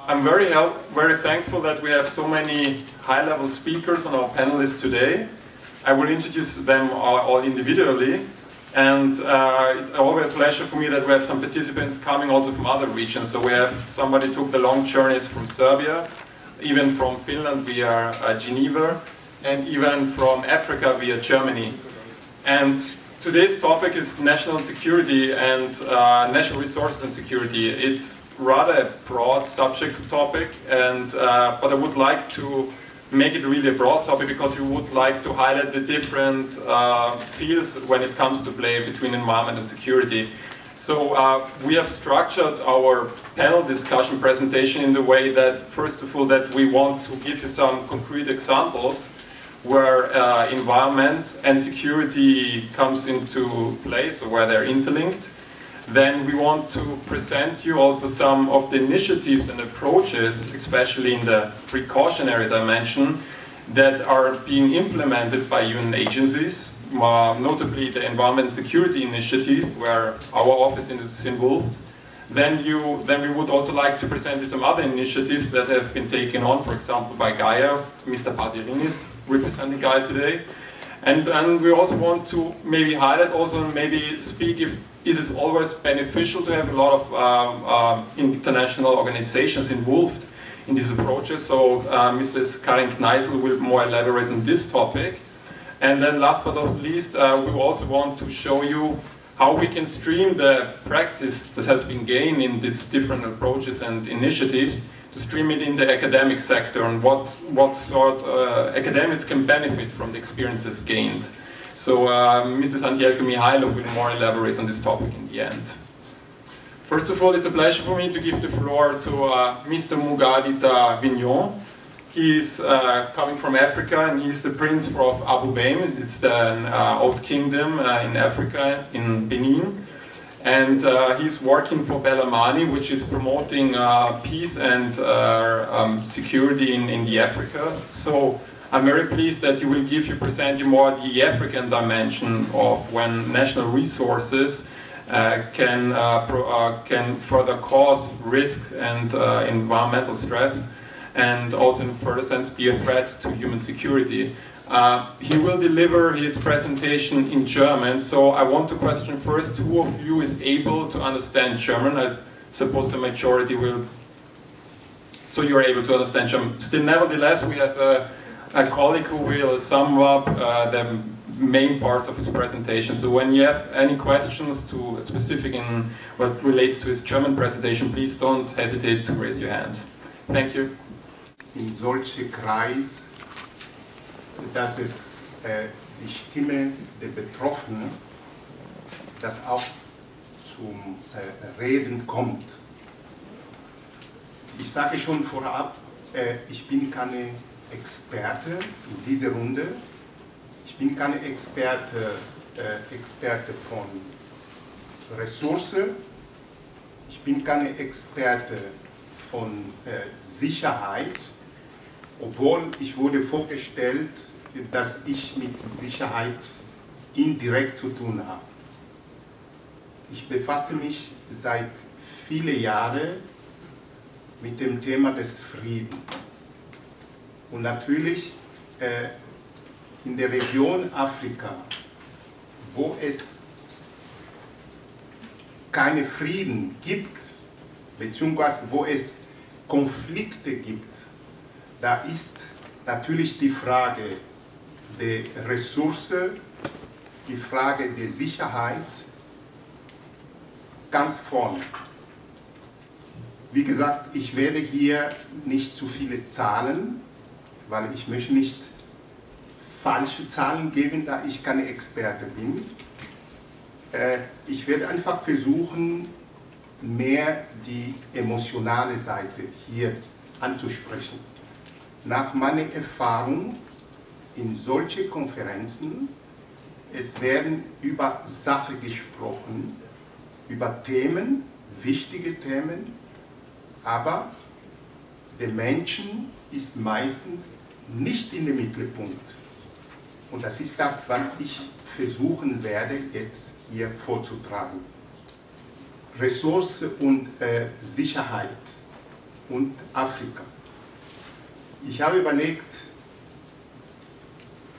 I'm very thankful that we have so many high-level speakers on our panelists today. I will introduce them all individually, and it's always a pleasure for me that we have some participants coming also from other regions. So we have somebody who took the long journeys from Serbia, even from Finland via Geneva, and even from Africa via Germany. And today's topic is national security and national resources and security. It's rather a broad subject topic, and but I would like to make it really a broad topic because we would like to highlight the different fields when it comes to play between environment and security. So we have structured our panel discussion presentation in the way that, first of all, that we want to give you some concrete examples where environment and security comes into play, so where they're interlinked. Then we want to present you also some of the initiatives and approaches, especially in the precautionary dimension, that are being implemented by UN agencies, notably the Environment and Security Initiative, where our office is involved. Then we would also like to present you some other initiatives that have been taken on, for example, by Gaia. Mr. Pazirini is representing Gaia today. And we also want to maybe highlight also and maybe speak if it is always beneficial to have a lot of international organizations involved in these approaches. So Mrs. Karin Kneisel will more elaborate on this topic. And then last but not least, we also want to show you how we can stream the practice that has been gained in these different approaches and initiatives to stream it in the academic sector and what sort academics can benefit from the experiences gained. So Mrs. Antielka Mihailov will more elaborate on this topic in the end. First of all, it's a pleasure for me to give the floor to Mr. Mugadita Vignon. He is coming from Africa, and he's the Prince of Abu Baim. It's the old kingdom in Africa, in Benin. And he's working for Bellarmani, which is promoting peace and security in the Africa. So I'm very pleased that he will present you more the African dimension of when national resources can further cause risk and environmental stress, and also in a further sense be a threat to human security. He will deliver his presentation in German, so I want to question first, who of you is able to understand German? I suppose the majority will. So you're able to understand German. Still, nevertheless, we have a colleague who will sum up the main parts of his presentation. So when you have any questions to specific in what relates to his German presentation, please don't hesitate to raise your hands. Thank you. In solche Kreis, dass es die Stimme der Betroffenen, das auch zum Reden kommt. Ich sage schon vorab, ich bin keine Experte in dieser Runde. Ich bin keine Experte von Ressourcen. Ich bin keine Experte von Sicherheit, obwohl ich wurde vorgestellt, dass ich mit Sicherheit indirekt zu tun habe. Ich befasse mich seit vielen Jahren mit dem Thema des Friedens. Und natürlich in der Region Afrika, wo es keinen Frieden gibt, beziehungsweise wo es Konflikte gibt, da ist natürlich die Frage der Ressourcen, die Frage der Sicherheit ganz vorne. Wie gesagt, ich werde hier nicht zu viele Zahlen, weil ich möchte nicht falsche Zahlen geben, da ich keine Experte bin. Ich werde einfach versuchen, mehr die emotionale Seite hier anzusprechen. Nach meiner Erfahrung in solchen Konferenzen, es werden über Sache gesprochen, über Themen, wichtige Themen, aber der Menschen ist meistens nicht in dem Mittelpunkt. Und das ist das, was ich versuchen werde, jetzt hier vorzutragen. Ressource und Sicherheit und Afrika. Ich habe überlegt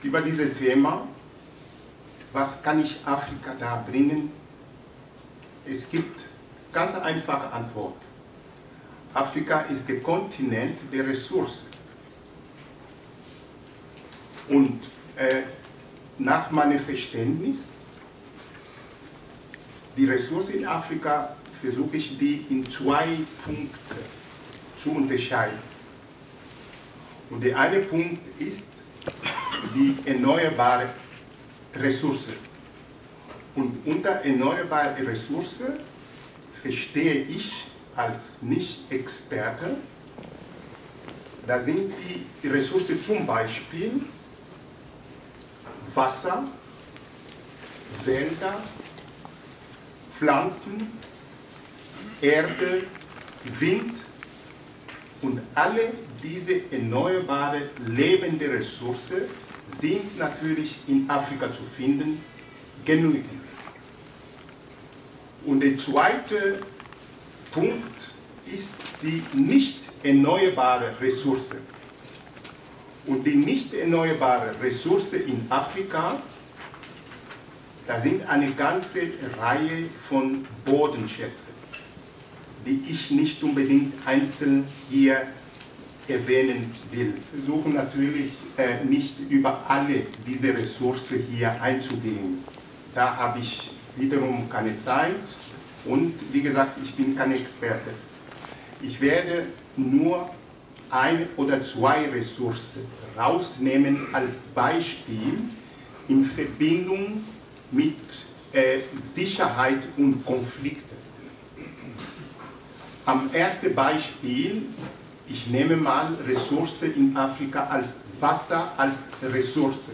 über dieses Thema, was kann ich Afrika da bringen? Es gibt ganz einfache Antwort. Afrika ist der Kontinent der Ressourcen. Und nach meinem Verständnis, die Ressourcen in Afrika versuche ich die in 2 Punkte zu unterscheiden. Und der eine Punkt ist die erneuerbare Ressource. Und unter erneuerbare Ressource verstehe ich als Nicht-Experte, da sind die Ressourcen zum Beispiel Wasser, Wälder, Pflanzen, Erde, Wind und alle diese erneuerbaren lebende Ressourcen sind natürlich in Afrika zu finden, genügend. Und der zweite Punkt ist die nicht erneuerbare Ressource. Und die nicht erneuerbare Ressource in Afrika, da sind eine ganze Reihe von Bodenschätzen, die ich nicht unbedingt einzeln hier erwähnen will. Wir versuchen natürlich nicht über alle diese Ressourcen hier einzugehen. Da habe ich wiederum keine Zeit und wie gesagt, ich bin kein Experte. Ich werde nur 1 oder 2 Ressourcen rausnehmen als Beispiel in Verbindung mit Sicherheit und Konflikten. Am ersten Beispiel, ich nehme mal Ressourcen in Afrika als Wasser als Ressource.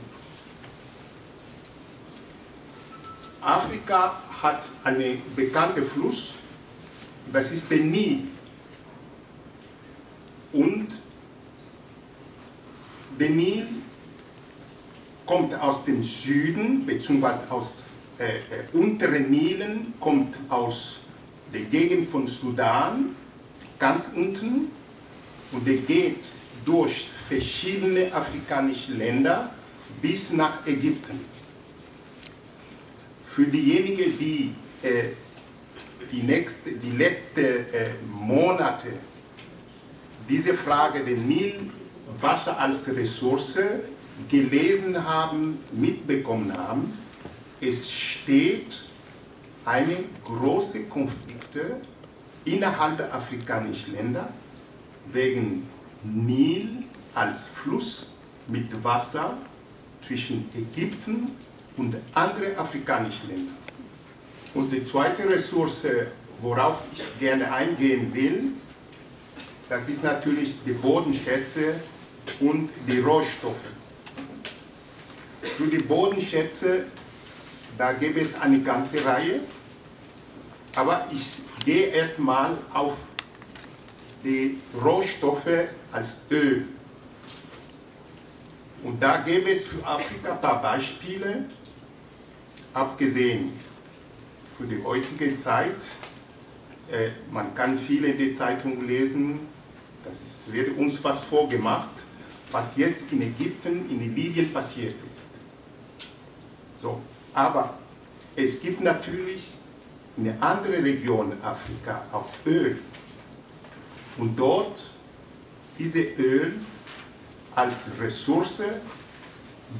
Afrika hat einen bekannten Fluss, das ist der Nil. Und der Nil kommt aus dem Süden, beziehungsweise aus unteren Nilen, kommt aus der Gegend von Sudan, ganz unten, und der geht durch verschiedene afrikanische Länder bis nach Ägypten. Für diejenigen, die die letzten Monate diese Frage der Nilwasser als Ressource gelesen haben, mitbekommen haben, es steht eine große Konflikte innerhalb der afrikanischen Länder wegen Nil als Fluss mit Wasser zwischen Ägypten und anderen afrikanischen Ländern. Und die zweite Ressource, worauf ich gerne eingehen will, das ist natürlich die Bodenschätze und die Rohstoffe. Für die Bodenschätze, da gibt es eine ganze Reihe, aber ich gehe erstmal auf die Rohstoffe als Öl. Und da gäbe es für Afrika ein paar Beispiele, abgesehen für die heutige Zeit. Man kann viel in der Zeitung lesen, wird uns was vorgemacht, was jetzt in Ägypten, in Libyen passiert ist. So, aber es gibt natürlich in einer anderen Region Afrika auch Öl. Und dort, diese Öl als Ressource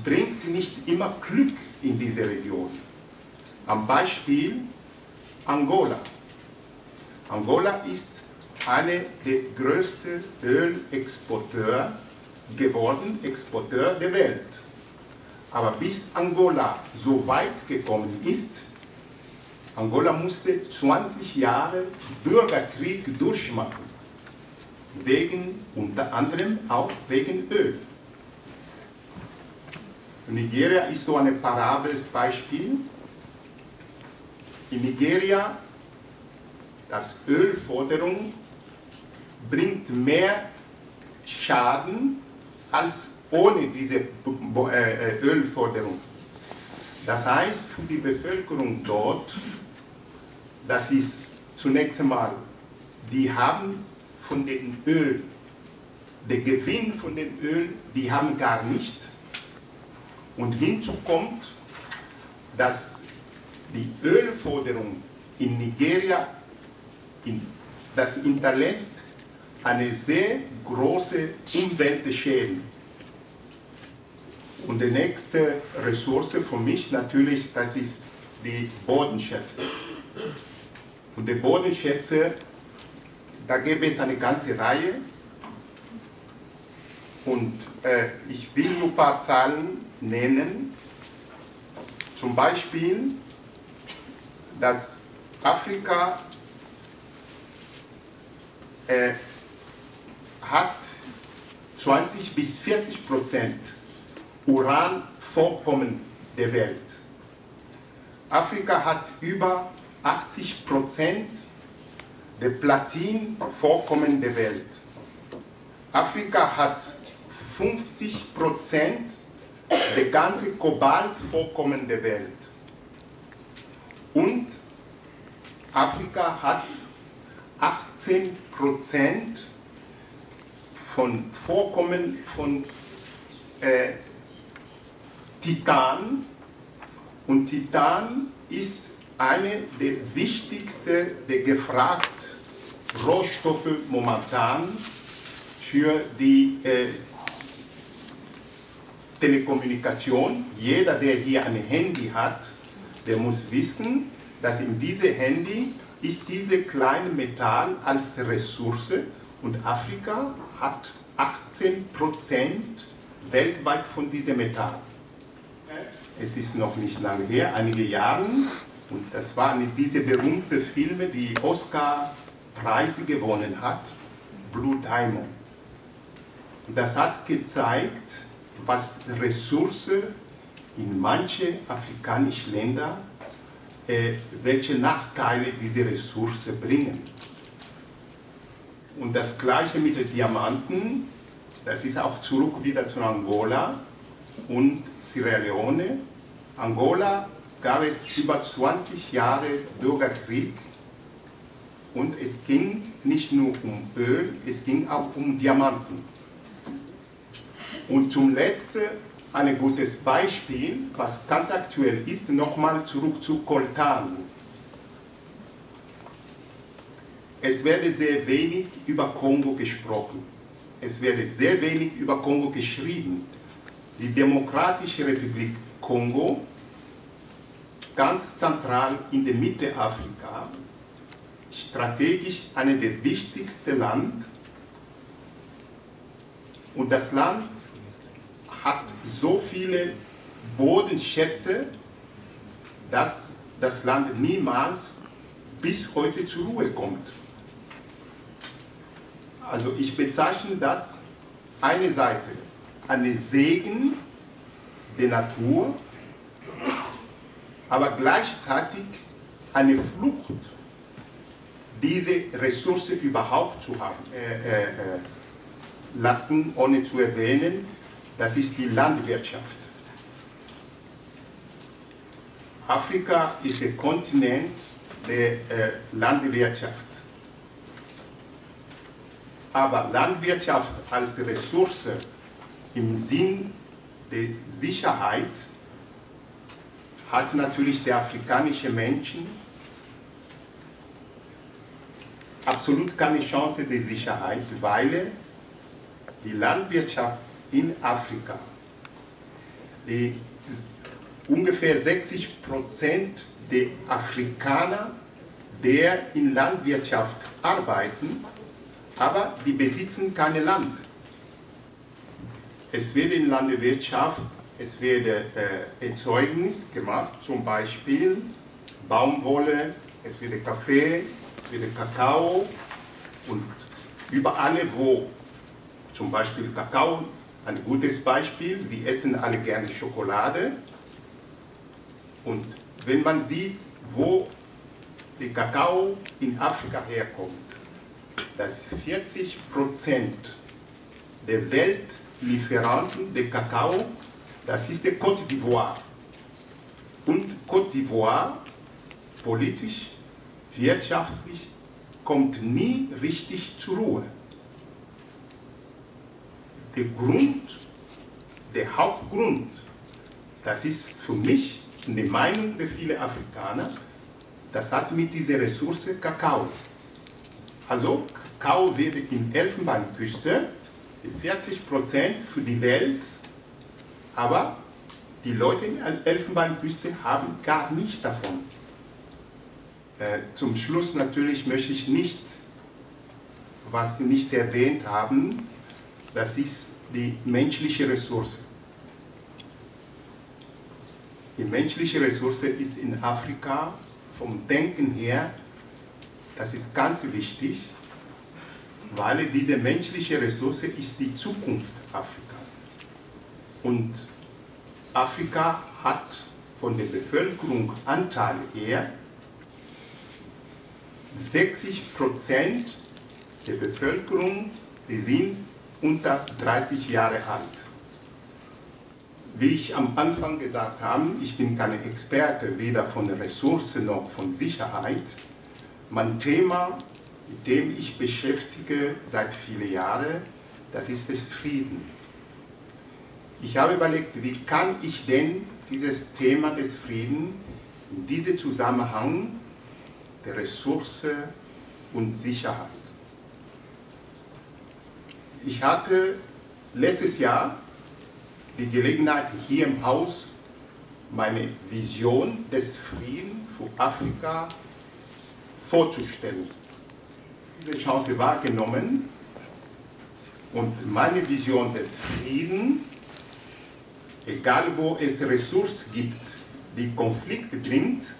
bringt nicht immer Glück in diese Region. Am Beispiel Angola. Angola ist einer der größten Ölexporteure geworden, Exporteur der Welt. Aber bis Angola so weit gekommen ist, Angola musste 20 Jahre Bürgerkrieg durchmachen. Unter anderem auch wegen Öl. Nigeria ist so ein parables Beispiel. In Nigeria, das Ölförderung bringt mehr Schaden als ohne diese Ölförderung. Das heißt, für die Bevölkerung dort, das ist zunächst einmal, die haben von dem Öl, der Gewinn von dem Öl, die haben gar nicht. Und hinzu kommt, dass die Ölförderung in Nigeria das hinterlässt eine sehr große Umweltschäden. Und die nächste Ressource für mich natürlich, das ist die Bodenschätze. Und die Bodenschätze, da gäbe es eine ganze Reihe. Und ich will nur ein paar Zahlen nennen. Zum Beispiel, dass Afrika hat 20 bis 40% Uranvorkommen der Welt. Afrika hat über 80% der Platinvorkommen der Welt. Afrika hat 50% der ganzen Kobaltvorkommen der Welt. Und Afrika hat 18% von Vorkommen von Titan. Und Titan ist eine der wichtigsten, der gefragten Rohstoffe momentan für die Telekommunikation. Jeder, der hier ein Handy hat, der muss wissen, dass in diesem Handy ist dieses kleine Metall als Ressource und Afrika hat 18% weltweit von diesem Metall. Es ist noch nicht lange her, einige Jahre, und das waren diese berühmten Filme, die Oscar-Preise gewonnen hat, Blue Diamond. Und das hat gezeigt, was Ressourcen in manchen afrikanischen Ländern, welche Nachteile diese Ressourcen bringen. Und das Gleiche mit den Diamanten, das ist auch zurück wieder zu Angola und Sierra Leone. Angola gab es über 20 Jahre Bürgerkrieg und es ging nicht nur um Öl, es ging auch um Diamanten. Und zum Letzten ein gutes Beispiel, was ganz aktuell ist, nochmal zurück zu Coltan. Es wird sehr wenig über Kongo gesprochen. Es wird sehr wenig über Kongo geschrieben. Die Demokratische Republik Kongo, ganz zentral in der Mitte Afrika, strategisch eine der wichtigsten Länder. Und das Land hat so viele Bodenschätze, dass das Land niemals bis heute zur Ruhe kommt. Also ich bezeichne das eine Seite, eine Segen der Natur, aber gleichzeitig eine Flucht, diese Ressource überhaupt zu haben. Lassen, ohne zu erwähnen, das ist die Landwirtschaft. Afrika ist der Kontinent der Landwirtschaft. Aber Landwirtschaft als Ressource im Sinn der Sicherheit hat natürlich der afrikanische Menschen absolut keine Chance der Sicherheit, weil die Landwirtschaft in Afrika, die ungefähr 60% der Afrikaner, die in Landwirtschaft arbeiten, aber die besitzen kein Land. Es wird in Landwirtschaft, es wird Erzeugnis gemacht, zum Beispiel Baumwolle, es wird Kaffee, es wird Kakao und überall, wo zum Beispiel Kakao, ein gutes Beispiel, wir essen alle gerne Schokolade und wenn man sieht, wo der Kakao in Afrika herkommt, dass 40% der Weltlieferanten der Kakao, das ist der Côte d'Ivoire. Und Côte d'Ivoire, politisch, wirtschaftlich kommt nie richtig zur Ruhe. Der Hauptgrund, das ist für mich und die Meinung der vielen Afrikaner, das hat mit dieser Ressource Kakao. Also Kakao wird in Elfenbeinküste 40% für die Welt, aber die Leute in der Elfenbeinküste haben gar nicht davon. Zum Schluss natürlich möchte ich nicht, was Sie nicht erwähnt haben, das ist die menschliche Ressource. Die menschliche Ressource ist in Afrika vom Denken her, das ist ganz wichtig, weil diese menschliche Ressource ist die Zukunft Afrikas. Und Afrika hat von der Bevölkerungsanteil her 60% der Bevölkerung, die sind unter 30 Jahre alt. Wie ich am Anfang gesagt habe, ich bin kein Experte, weder von Ressourcen noch von Sicherheit. Mein Thema, mit dem ich beschäftige seit vielen Jahren, das ist das Frieden. Ich habe überlegt, wie kann ich denn dieses Thema des Friedens in diesem Zusammenhang der Ressource und Sicherheit. Ich hatte letztes Jahr die Gelegenheit, hier im Haus meine Vision des Friedens für Afrika vorzustellen. Diese Chance wahrgenommen und meine Vision des Friedens, egal wo es Ressourcen gibt, die Konflikte bringt,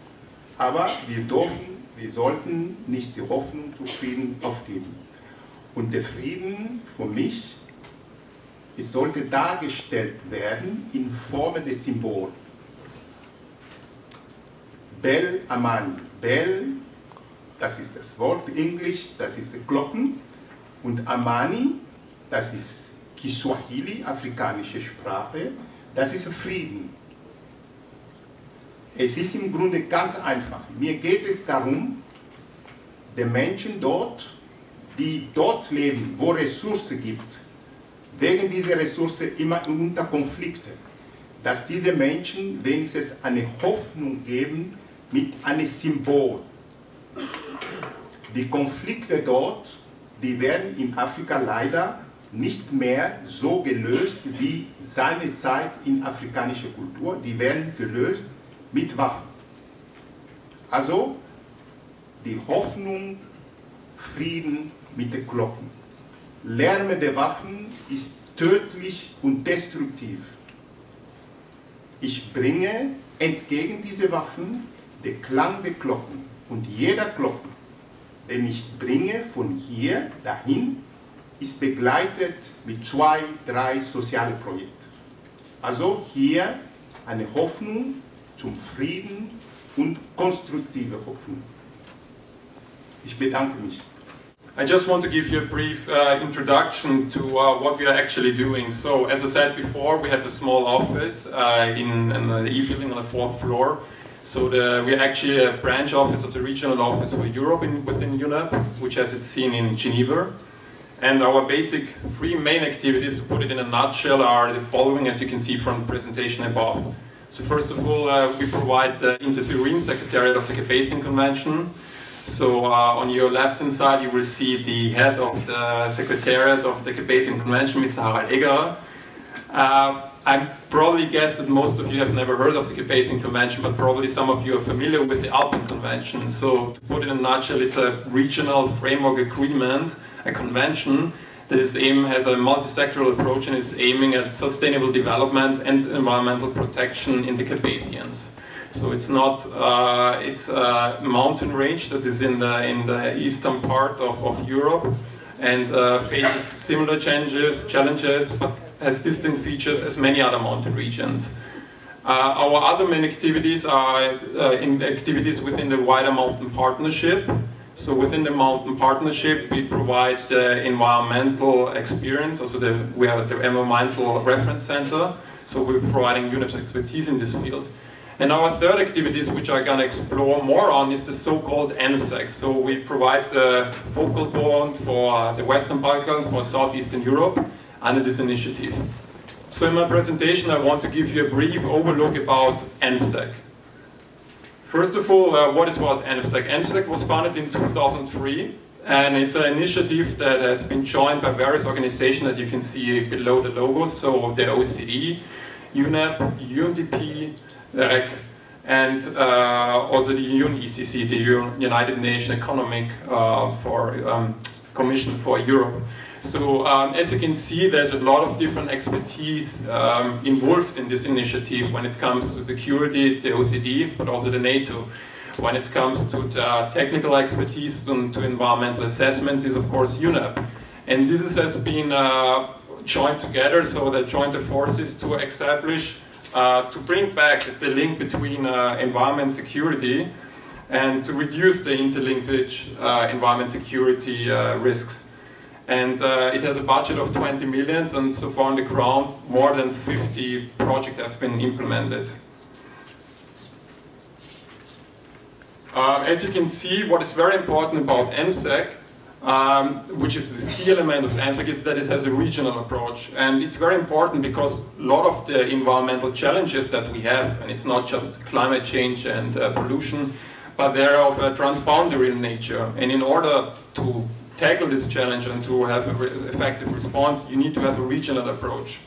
aber wir sollten nicht die Hoffnung zu Frieden aufgeben. Und der Frieden für mich, es sollte dargestellt werden in Form des Symbols. Bell Amani. Bell, das ist das Wort Englisch, das ist die Glocken. Und Amani, das ist Kiswahili, afrikanische Sprache, das ist Frieden. Es ist im Grunde ganz einfach. Mir geht es darum, den Menschen dort, die dort leben, wo Ressourcen gibt, wegen dieser Ressourcen immer unter Konflikte, dass diese Menschen wenigstens eine Hoffnung geben mit einem Symbol. Die Konflikte dort, die werden in Afrika leider nicht mehr so gelöst wie seinerzeit in afrikanischer Kultur, die werden gelöst mit Waffen. Also die Hoffnung, Frieden mit den Glocken. Lärm der Waffen ist tödlich und destruktiv. Ich bringe entgegen diese Waffen den Klang der Glocken. Und jeder Glocken, den ich bringe von hier dahin, ist begleitet mit 2, 3 sozialen Projekten. Also hier eine Hoffnung zum Frieden und konstruktive Hoffnung. Ich bedanke mich. I just want to give you a brief introduction to what we are actually doing. So, as I said before, we have a small office in the E-building on the 4th floor. So we are actually a branch office of the regional office for Europe within UNEP, which has its scene in Geneva. And our basic 3 main activities, to put it in a nutshell, are the following, as you can see from the presentation above. So first of all, we provide the Inter-Syrian Secretariat of the Carpathian Convention. So on your left-hand side, you will see the head of the Secretariat of the Carpathian Convention, Mr. Harald Eggerer. I probably guess that most of you have never heard of the Carpathian Convention, but probably some of you are familiar with the Alpine Convention. So to put it in a nutshell, it's a regional framework agreement, a convention that has a multi-sectoral approach and is aiming at sustainable development and environmental protection in the Carpathians. So it's not, it's a mountain range that is in the eastern part of Europe and faces similar challenges, but has distinct features as many other mountain regions. Our other main activities are activities within the wider mountain partnership. So within the mountain partnership, we provide the environmental experience, also we are the environmental reference center. So we're providing UNEP's expertise in this field. And our third activities, which I'm going to explore more on, is the so-called NSEC. So we provide the focal point for the Western Balkans, for Southeastern Europe, under this initiative. So in my presentation, I want to give you a brief overview about NSEC. First of all, what is what NSEC? NSEC was founded in 2003, and it's an initiative that has been joined by various organizations that you can see below the logos. So the OECD, UNEP, UNDP, the REC, and also the UNECC, the United Nations Economic Commission for Europe. So as you can see, there's a lot of different expertise involved in this initiative. When it comes to security, it's the OECD, but also the NATO. When it comes to the technical expertise and to environmental assessments, is of course UNEP. And this has been joined together, so they joined the forces to establish, to bring back the link between environment security and to reduce the interlinkage environment security risks. And it has a budget of 20 million, and so far on the ground, more than 50 projects have been implemented. As you can see, what is very important about NSEC, which is this key element of NSEC, is that it has a regional approach. And it's very important because a lot of the environmental challenges that we have, and it's not just climate change and pollution, but they're of a transboundary nature. And in order to tackle this challenge and to have an effective response, you need to have a regional approach.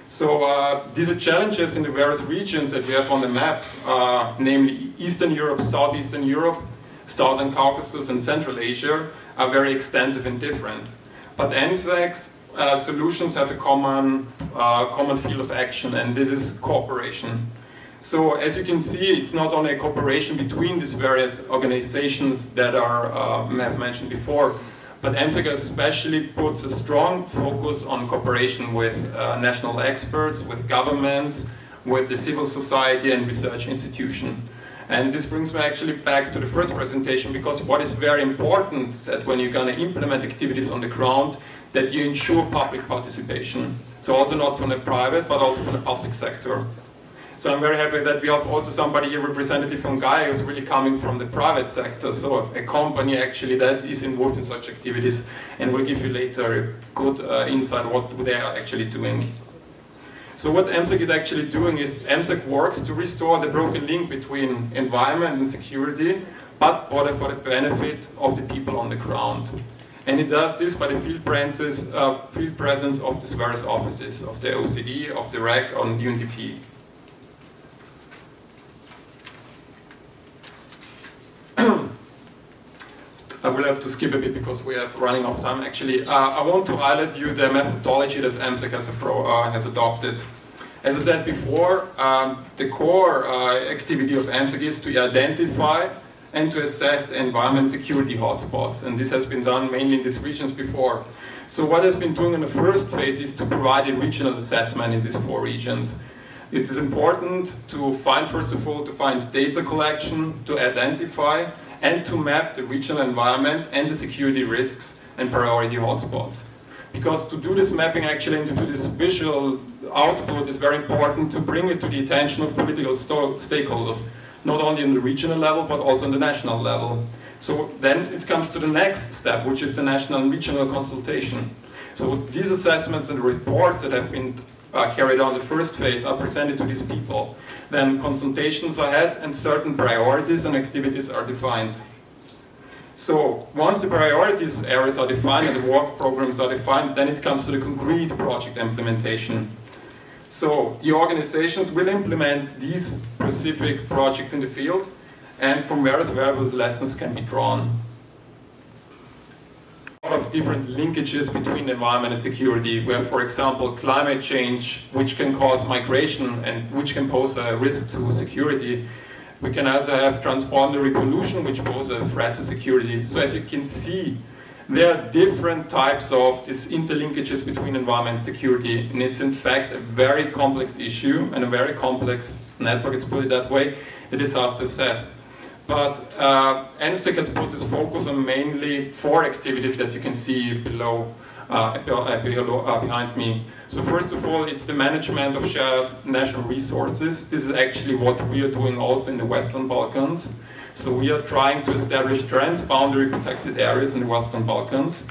So these are challenges in the various regions that we have on the map, namely Eastern Europe, Southeastern Europe, Southern Caucasus and Central Asia, are very extensive and different. But NSEC's solutions have a common field of action, and this is cooperation. So as you can see, it's not only a cooperation between these various organizations that are I have mentioned before, but NSEC especially puts a strong focus on cooperation with national experts, with governments, with the civil society and research institutions. And this brings me actually back to the first presentation, because what is very important that when you're going to implement activities on the ground, that you ensure public participation. So also not from the private, but also from the public sector. So I'm very happy that we have also somebody here, representative from Gaia, who's really coming from the private sector, so a company actually that is involved in such activities, and we'll give you later a good insight what they are actually doing. So what NSEC is actually doing is NSEC works to restore the broken link between environment and security, but for the benefit of the people on the ground. And it does this by the field presence of these various offices, of the OECD, of the REC, and UNDP. I will have to skip a bit because we are running out of time. Actually, I want to highlight you the methodology that NSEC has adopted. As I said before, the core activity of NSEC is to identify and to assess the environment security hotspots, and this has been done mainly in these regions before. So what has been doing in the first phase is to provide a regional assessment in these 4 regions. It is important to find, first of all, to find data collection, to identify and to map the regional environment and the security risks and priority hotspots. Because to do this mapping actually and to do this visual output is very important to bring it to the attention of political stakeholders, not only on the regional level but also on the national level. So then it comes to the next step, which is the national and regional consultation. So these assessments and reports that have been carried out in the first phase are presented to these people. Then consultations are had and certain priorities and activities are defined. So once the priorities areas are defined and the work programs are defined, then it comes to the concrete project implementation. So the organizations will implement these specific projects in the field, and from various variables lessons can be drawn. A lot of different linkages between environment and security. We have, for example, climate change, which can cause migration and which can pose a risk to security. We can also have transboundary pollution, which poses a threat to security. So as you can see, there are different types of these interlinkages between environment and security, and it's in fact a very complex issue and a very complex network, let's put it that way, that is hard to assess. But NFSEC has put its focus on mainly 4 activities that you can see below, behind me. So first of all, it's the management of shared national resources. This is actually what we are doing also in the Western Balkans. So we are trying to establish transboundary protected areas in the Western Balkans.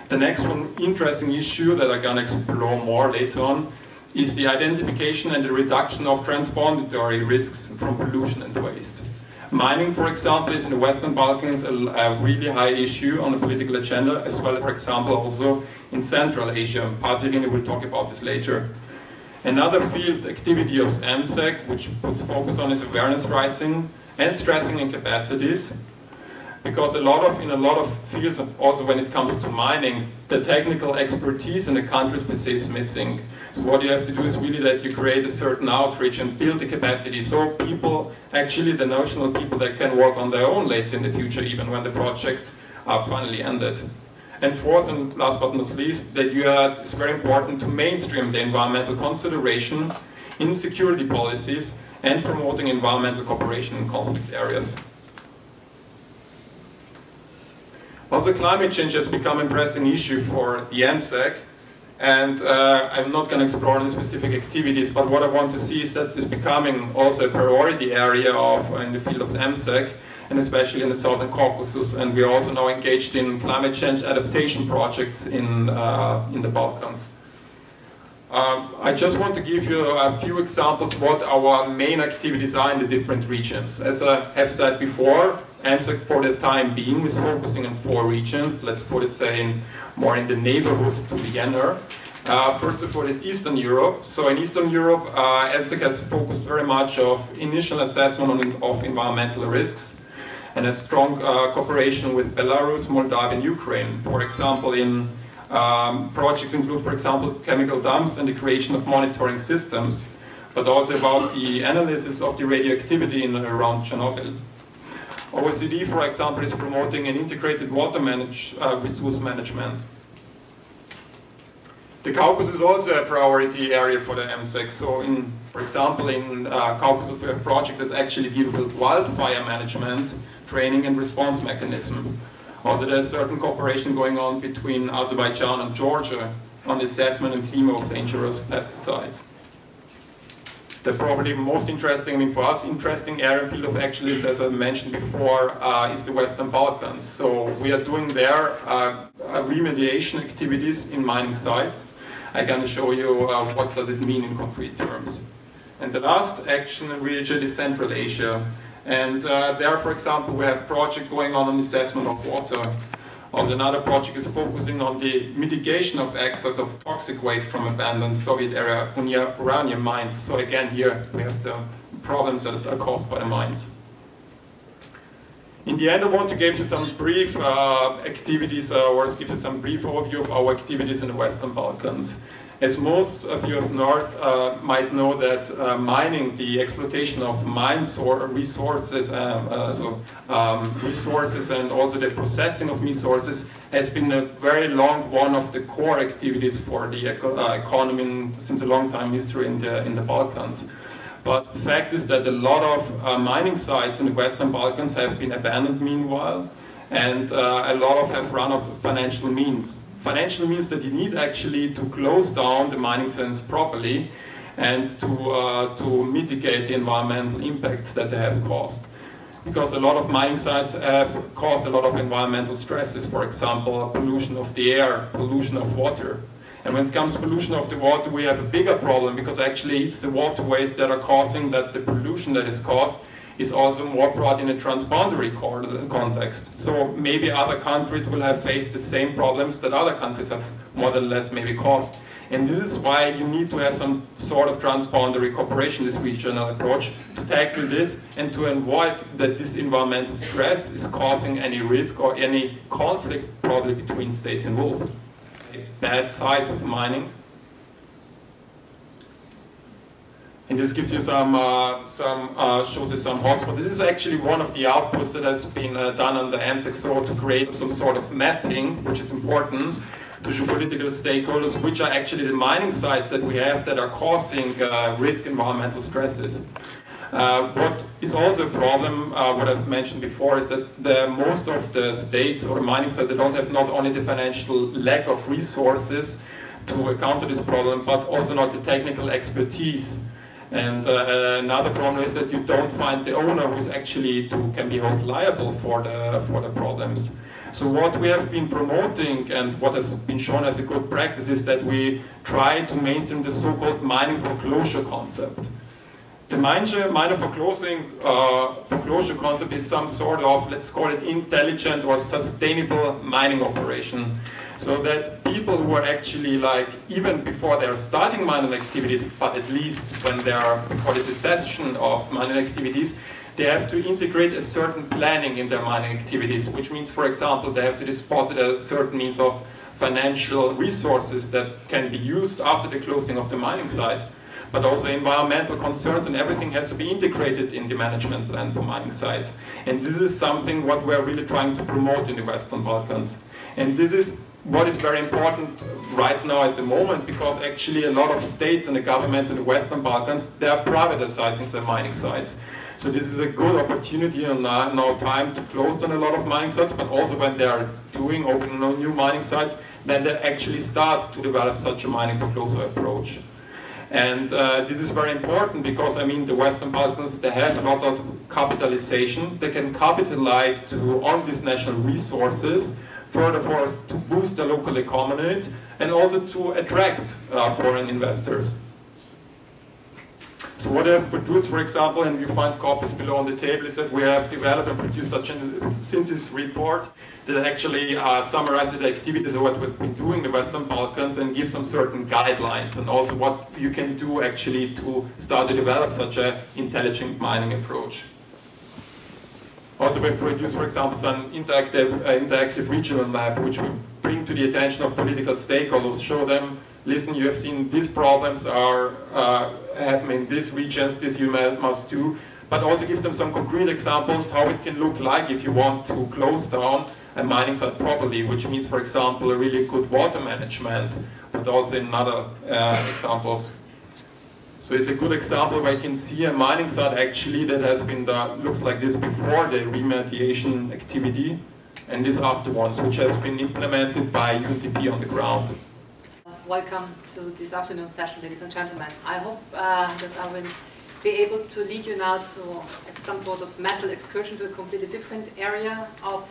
The next one interesting issue that I'm going to explore more later on is the identification and the reduction of transboundary risks from pollution and waste. Mining, for example, is in the Western Balkans a really high issue on the political agenda, as well as, for example, also in Central Asia. Pasirini will talk about this later. Another field activity of MSEC, which puts focus on, is awareness raising and strengthening capacities. Because in a lot of fields, also when it comes to mining, the technical expertise in the countries per se is missing. So what you have to do is really that you create a certain outreach and build the capacity. So people, actually the national people, that can work on their own later in the future, even when the projects are finally ended. And fourth and last but not least, that it's very important to mainstream the environmental consideration in security policies and promoting environmental cooperation in conflict areas. Also, climate change has become a pressing issue for the MSEC, and I'm not going to explore any specific activities, but what I want to see is that it's becoming also a priority area in the field of MSEC, and especially in the Southern Caucasus, and we are also now engaged in climate change adaptation projects in the Balkans. I just want to give you a few examples what our main activities are in the different regions. As I have said before, MSEC for the time being is focusing on 4 regions. Let's put it, say, more in the neighborhood to Vienna. First of all is Eastern Europe. So in Eastern Europe, MSEC has focused very much of initial assessment of environmental risks and a strong cooperation with Belarus, Moldavia and Ukraine. For example, in projects include, for example, chemical dumps and the creation of monitoring systems, but also about the analysis of the radioactivity in and around Chernobyl. OECD, for example, is promoting an integrated water resource management. The Caucasus is also a priority area for the MSEC. So, for example, in Caucasus we have a project that actually deals with wildfire management, training and response mechanism. Also, there's certain cooperation going on between Azerbaijan and Georgia on the assessment and cleanup of dangerous pesticides. The probably most interesting, for us, interesting area field of action is, as I mentioned before, is the Western Balkans. So we are doing there remediation activities in mining sites. I'm going to show you what does it mean in concrete terms. And the last action region is Central Asia. And there, for example, we have a project going on the assessment of water. Also, another project is focusing on the mitigation of excess of toxic waste from abandoned Soviet era uranium mines. So again, here we have the problems that are caused by the mines. In the end, I want to give you some brief activities, or give you some brief overview of our activities in the Western Balkans. As most of you might know that mining, the exploitation of resources, resources and also the processing of resources has been a very long one of the core activities for the economy since a long time history in the Balkans. But the fact is that a lot of mining sites in the Western Balkans have been abandoned meanwhile, and a lot of have run out of financial means. Financial means that you need actually to close down the mining sites properly and to mitigate the environmental impacts that they have caused. Because a lot of mining sites have caused a lot of environmental stresses, for example, pollution of the air, pollution of water. And when it comes to pollution of the water, we have a bigger problem, because actually it's the waterways that are causing that the pollution that is caused is also more brought in a transboundary context. So maybe other countries will have faced the same problems that other countries have more or less maybe caused. And this is why you need to have some sort of transboundary cooperation, this regional approach, to tackle this and to avoid that this environmental stress is causing any risk or any conflict probably between states involved. Bad sides of mining. And this gives you shows you some hotspots. This is actually one of the outputs that has been done on the MSEC, so to create some sort of mapping, which is important, to show political stakeholders which are actually the mining sites that we have that are causing risk environmental stresses. What is also a problem, what I've mentioned before, is that most of the states or the mining sites, they don't have not only the financial lack of resources to counter this problem, but also not the technical expertise. And another problem is that you don't find the owner who is actually can be held liable for the problems. So what we have been promoting and what has been shown as a good practice is that we try to mainstream the so-called mining foreclosure concept. The miner foreclosure concept is some sort of, let's call it, intelligent or sustainable mining operation. So that people who are actually, like, even before they are starting mining activities, but at least when they are before the cessation of mining activities, they have to integrate a certain planning in their mining activities, which means, for example, they have to deposit a certain means of financial resources that can be used after the closing of the mining site. But also environmental concerns and everything has to be integrated in the management plan for mining sites. And this is something what we're really trying to promote in the Western Balkans. And this is what is very important right now at the moment, because actually a lot of states and the governments in the Western Balkans, they are privatizing their mining sites. So this is a good opportunity and now time to close down a lot of mining sites, but also when they are opening new mining sites, then they actually start to develop such a mining foreclosure approach. And this is very important because, I mean, the Western Balkans, they have a lot of capitalization. They can capitalize on these national resources, furthermore to boost the local economies and also to attract foreign investors. So what I have produced, for example, and you find copies below on the table, is that we have developed and produced such a synthesis report that actually summarizes the activities of what we've been doing in the Western Balkans and gives some certain guidelines and also what you can do actually to start to develop such an intelligent mining approach. Also, we've produced, for example, some interactive regional map, which we bring to the attention of political stakeholders, show them, listen, you have seen these problems are happening in these regions, this you must do, but also give them some concrete examples how it can look like if you want to close down a mining site properly, which means, for example, a really good water management, but also in other examples. So it's a good example where you can see a mining site actually that has been looks like this before the remediation activity, and this afterwards, which has been implemented by UNDP on the ground. Welcome to this afternoon session, ladies and gentlemen. I hope that I will be able to lead you now to some sort of mental excursion to a completely different area of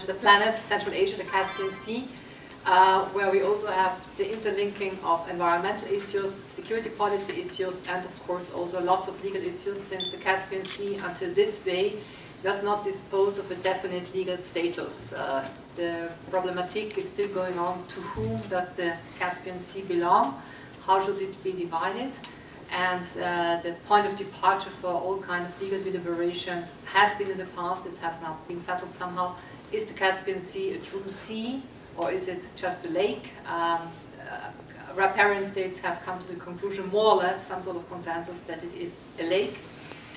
the planet, Central Asia, the Caspian Sea, where we also have the interlinking of environmental issues, security policy issues, and of course also lots of legal issues, since the Caspian Sea until this day does not dispose of a definite legal status. The problematic is still going on. To whom does the Caspian Sea belong? How should it be divided? And the point of departure for all kinds of legal deliberations has been in the past. It has now been settled somehow. Is the Caspian Sea a true sea, or is it just a lake? Riparian states have come to the conclusion, more or less, some sort of consensus, that it is a lake.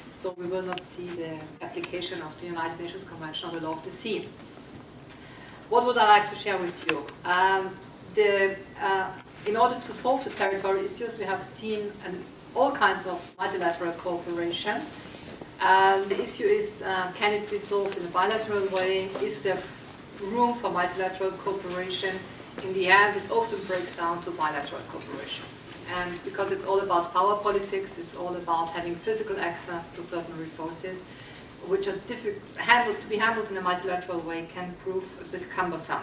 So we will not see the application of the United Nations Convention on the Law of the Sea. What would I like to share with you? In order to solve the territorial issues, we have seen all kinds of multilateral cooperation. The issue is, can it be solved in a bilateral way? Is there room for multilateral cooperation? In the end, it often breaks down to bilateral cooperation. And because it's all about power politics, it's all about having physical access to certain resources, which are to be handled in a multilateral way can prove a bit cumbersome.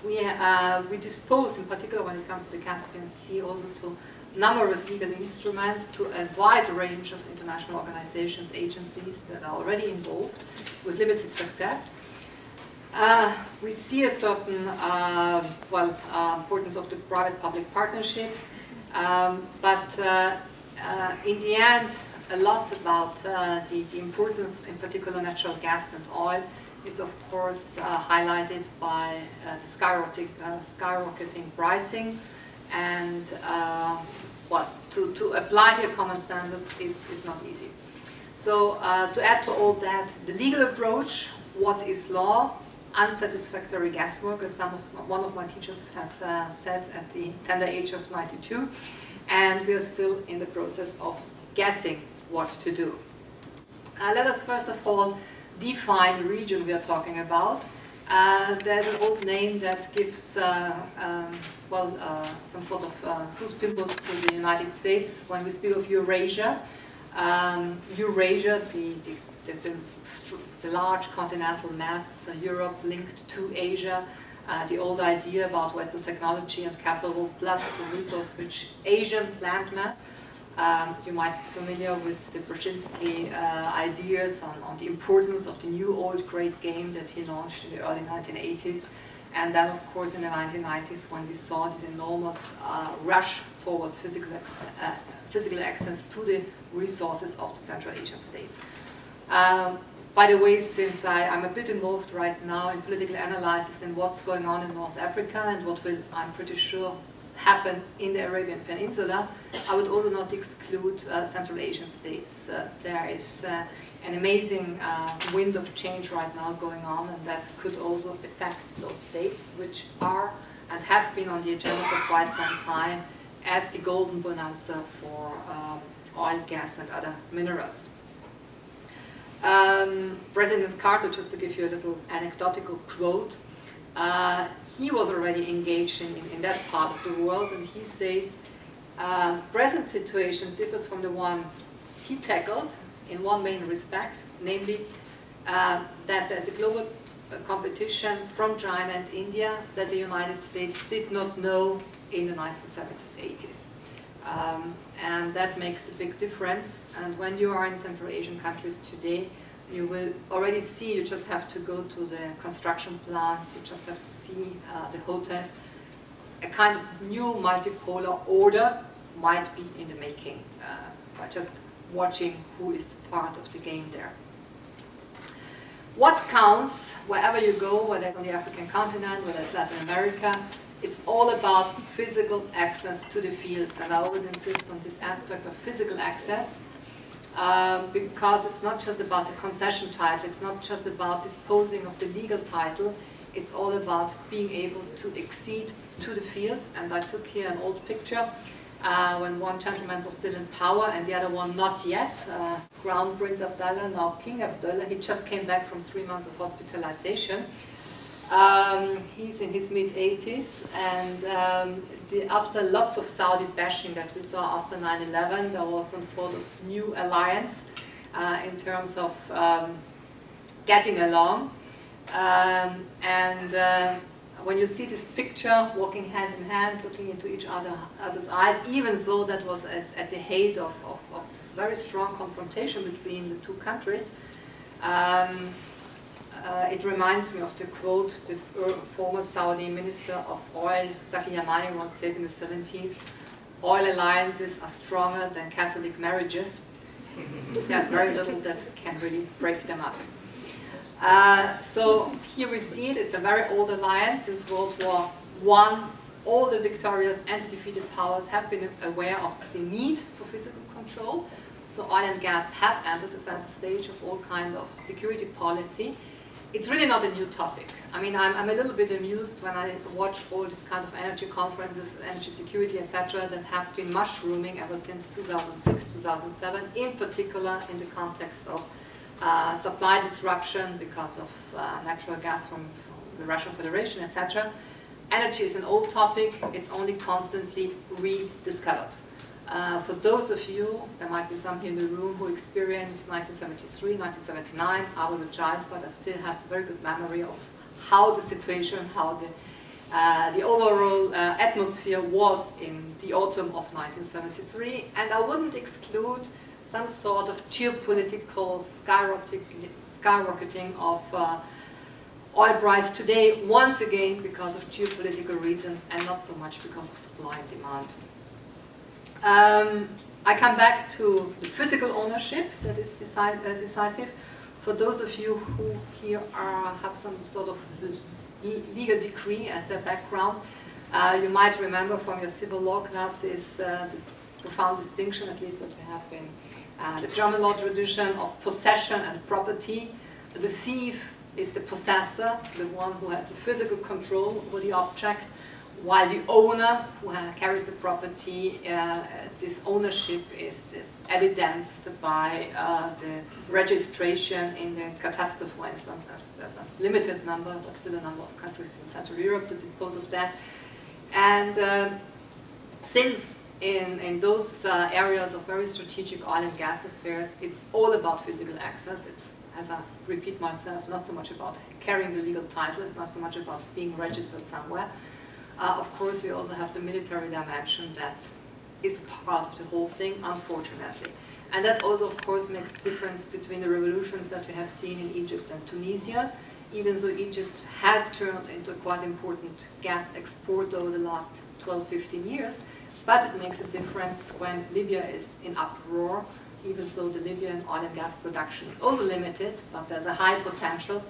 We dispose, in particular when it comes to the Caspian Sea, also to numerous legal instruments, to a wide range of international organizations, agencies that are already involved with limited success. We see a certain importance of the private-public partnership, but in the end, a lot about the importance, in particular natural gas and oil, is of course highlighted by the skyrocketing pricing, and to apply here common standards is not easy. So to add to all that, the legal approach, what is law, unsatisfactory guesswork, as one of my teachers has said at the tender age of 92, and we are still in the process of guessing what to do. Let us first of all define the region we are talking about. There's an old name that gives some sort of goose pimples to the United States when we speak of Eurasia. Eurasia, the large continental mass, Europe linked to Asia, the old idea about Western technology and capital plus the resource-rich Asian landmass. You might be familiar with the Brzezinski ideas on the importance of the new old great game that he launched in the early 1980s. And then, of course, in the 1990s, when we saw this enormous rush towards physical access to the resources of the Central Asian states. By the way, since I'm a bit involved right now in political analysis in what's going on in North Africa and what will, I'm pretty sure, happen in the Arabian Peninsula, I would also not exclude Central Asian states. There is an amazing wind of change right now going on, and that could also affect those states, which are and have been on the agenda for quite some time as the golden bonanza for oil, gas, and other minerals. President Carter, just to give you a little anecdotal quote, he was already engaged in that part of the world, and he says, the present situation differs from the one he tackled in one main respect, namely that there's a global competition from China and India that the United States did not know in the 1970s, 80s. And that makes the big difference. And when you are in Central Asian countries today, you will already see, you just have to go to the construction plants, you just have to see the hotels. A kind of new multipolar order might be in the making by just watching who is part of the game there. What counts wherever you go, whether it's on the African continent, whether it's Latin America, it's all about physical access to the fields, and I always insist on this aspect of physical access because it's not just about the concession title, it's not just about disposing of the legal title, it's all about being able to accede to the field. And I took here an old picture when one gentleman was still in power and the other one not yet, Crown Prince Abdullah, now King Abdullah. He just came back from 3 months of hospitalization. He's in his mid-80s, and after lots of Saudi bashing that we saw after 9/11, there was some sort of new alliance in terms of getting along. When you see this picture, walking hand in hand, looking into each other's eyes, even though that was at the height of very strong confrontation between the two countries, it reminds me of the quote the former Saudi Minister of Oil, Zaki Yamani, once said in the 70s, "Oil alliances are stronger than Catholic marriages." There's very little that can really break them up. So here we see it, it's a very old alliance since World War I. All the victorious and defeated powers have been aware of the need for physical control. So oil and gas have entered the center stage of all kind of security policy. It's really not a new topic. I mean, I'm a little bit amused when I watch all these kind of energy conferences, energy security, etc., that have been mushrooming ever since 2006, 2007, in particular in the context of supply disruption because of natural gas from the Russian Federation, etc. Energy is an old topic, it's only constantly rediscovered. For those of you, there might be some here in the room who experienced 1973, 1979, I was a child, but I still have a very good memory of how the situation, how the overall atmosphere was in the autumn of 1973, and I wouldn't exclude some sort of geopolitical skyrocketing of oil price today, once again because of geopolitical reasons and not so much because of supply and demand. I come back to the physical ownership that is decisive. For those of you who here have some sort of legal decree as their background, you might remember from your civil law classes the profound distinction, at least that we have in the German law tradition, of possession and property. The thief is the possessor, the one who has the physical control over the object, while the owner who carries the property, this ownership is evidenced by the registration in the Kataster, for instance, as there's a limited number, but still a number of countries in Central Europe to dispose of that. And since in those areas of very strategic oil and gas affairs, it's all about physical access. It's, as I repeat myself, not so much about carrying the legal title, it's not so much about being registered somewhere. Of course, we also have the military dimension that is part of the whole thing, unfortunately. And that also, of course, makes the difference between the revolutions that we have seen in Egypt and Tunisia, even though Egypt has turned into a quite important gas exporter over the last 12-15 years. But it makes a difference when Libya is in uproar, even though the Libyan oil and gas production is also limited, but there's a high potential.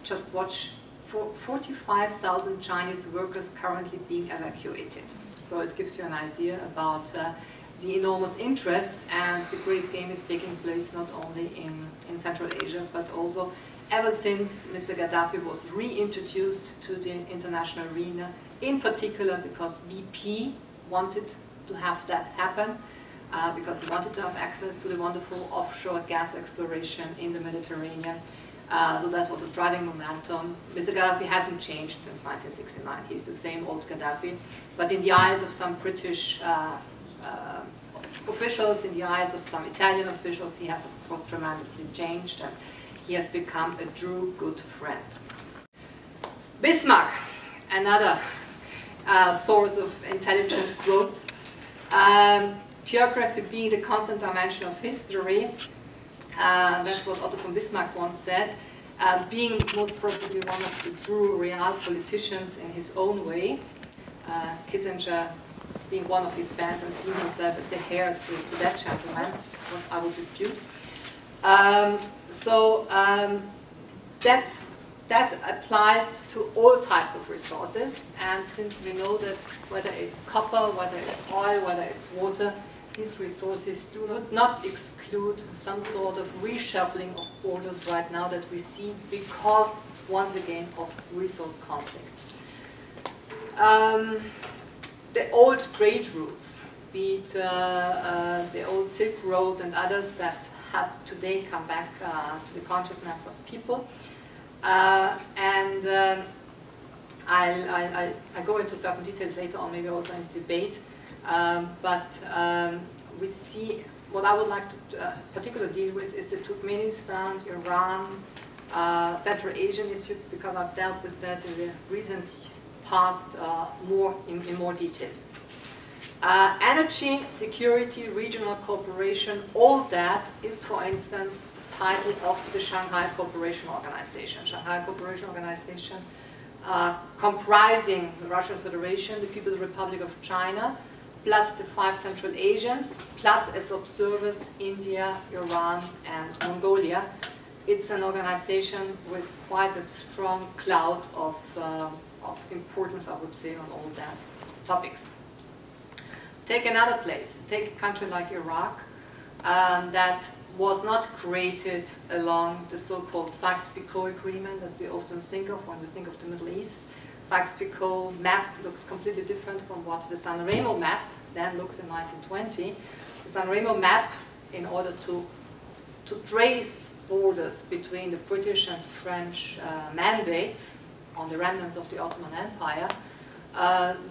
Just watch 45,000 Chinese workers currently being evacuated. So it gives you an idea about the enormous interest, and the great game is taking place not only in Central Asia, but also ever since Mr. Gaddafi was reintroduced to the international arena, in particular because BP wanted to have that happen, because they wanted to have access to the wonderful offshore gas exploration in the Mediterranean. So that was a driving momentum. Mr. Gaddafi hasn't changed since 1969. He's the same old Gaddafi. But in the eyes of some British officials, in the eyes of some Italian officials, he has, of course, tremendously changed, and he has become a true good friend. Bismarck, another source of intelligent growth. Geography being the constant dimension of history, that's what Otto von Bismarck once said, being most probably one of the true real politicians in his own way, Kissinger being one of his fans and seeing himself as the heir to that gentleman, what I would dispute. That applies to all types of resources, and since we know that whether it's copper, whether it's oil, whether it's water, these resources do not exclude some sort of reshuffling of borders right now that we see because, once again, of resource conflicts. The old trade routes, be it the old Silk Road and others that have today come back to the consciousness of people. I'll go into certain details later on, maybe also in the debate. We see, what I would like to particularly deal with is the Turkmenistan, Iran, Central Asian issue, because I've dealt with that in the recent past in more detail. Energy, security, regional cooperation, all that is, for instance, the title of the Shanghai Cooperation Organization. Shanghai Cooperation Organization comprising the Russian Federation, the People's Republic of China, plus the 5 Central Asians, plus as observers India, Iran, and Mongolia. It's an organization with quite a strong cloud of importance, I would say, on all that topics. Take another place, take a country like Iraq, that was not created along the so-called Sykes-Picot Agreement, as we often think of when we think of the Middle East. Sykes-Picot map looked completely different from what the Sanremo map then looked in 1920. The Sanremo map, in order to trace borders between the British and the French mandates on the remnants of the Ottoman Empire,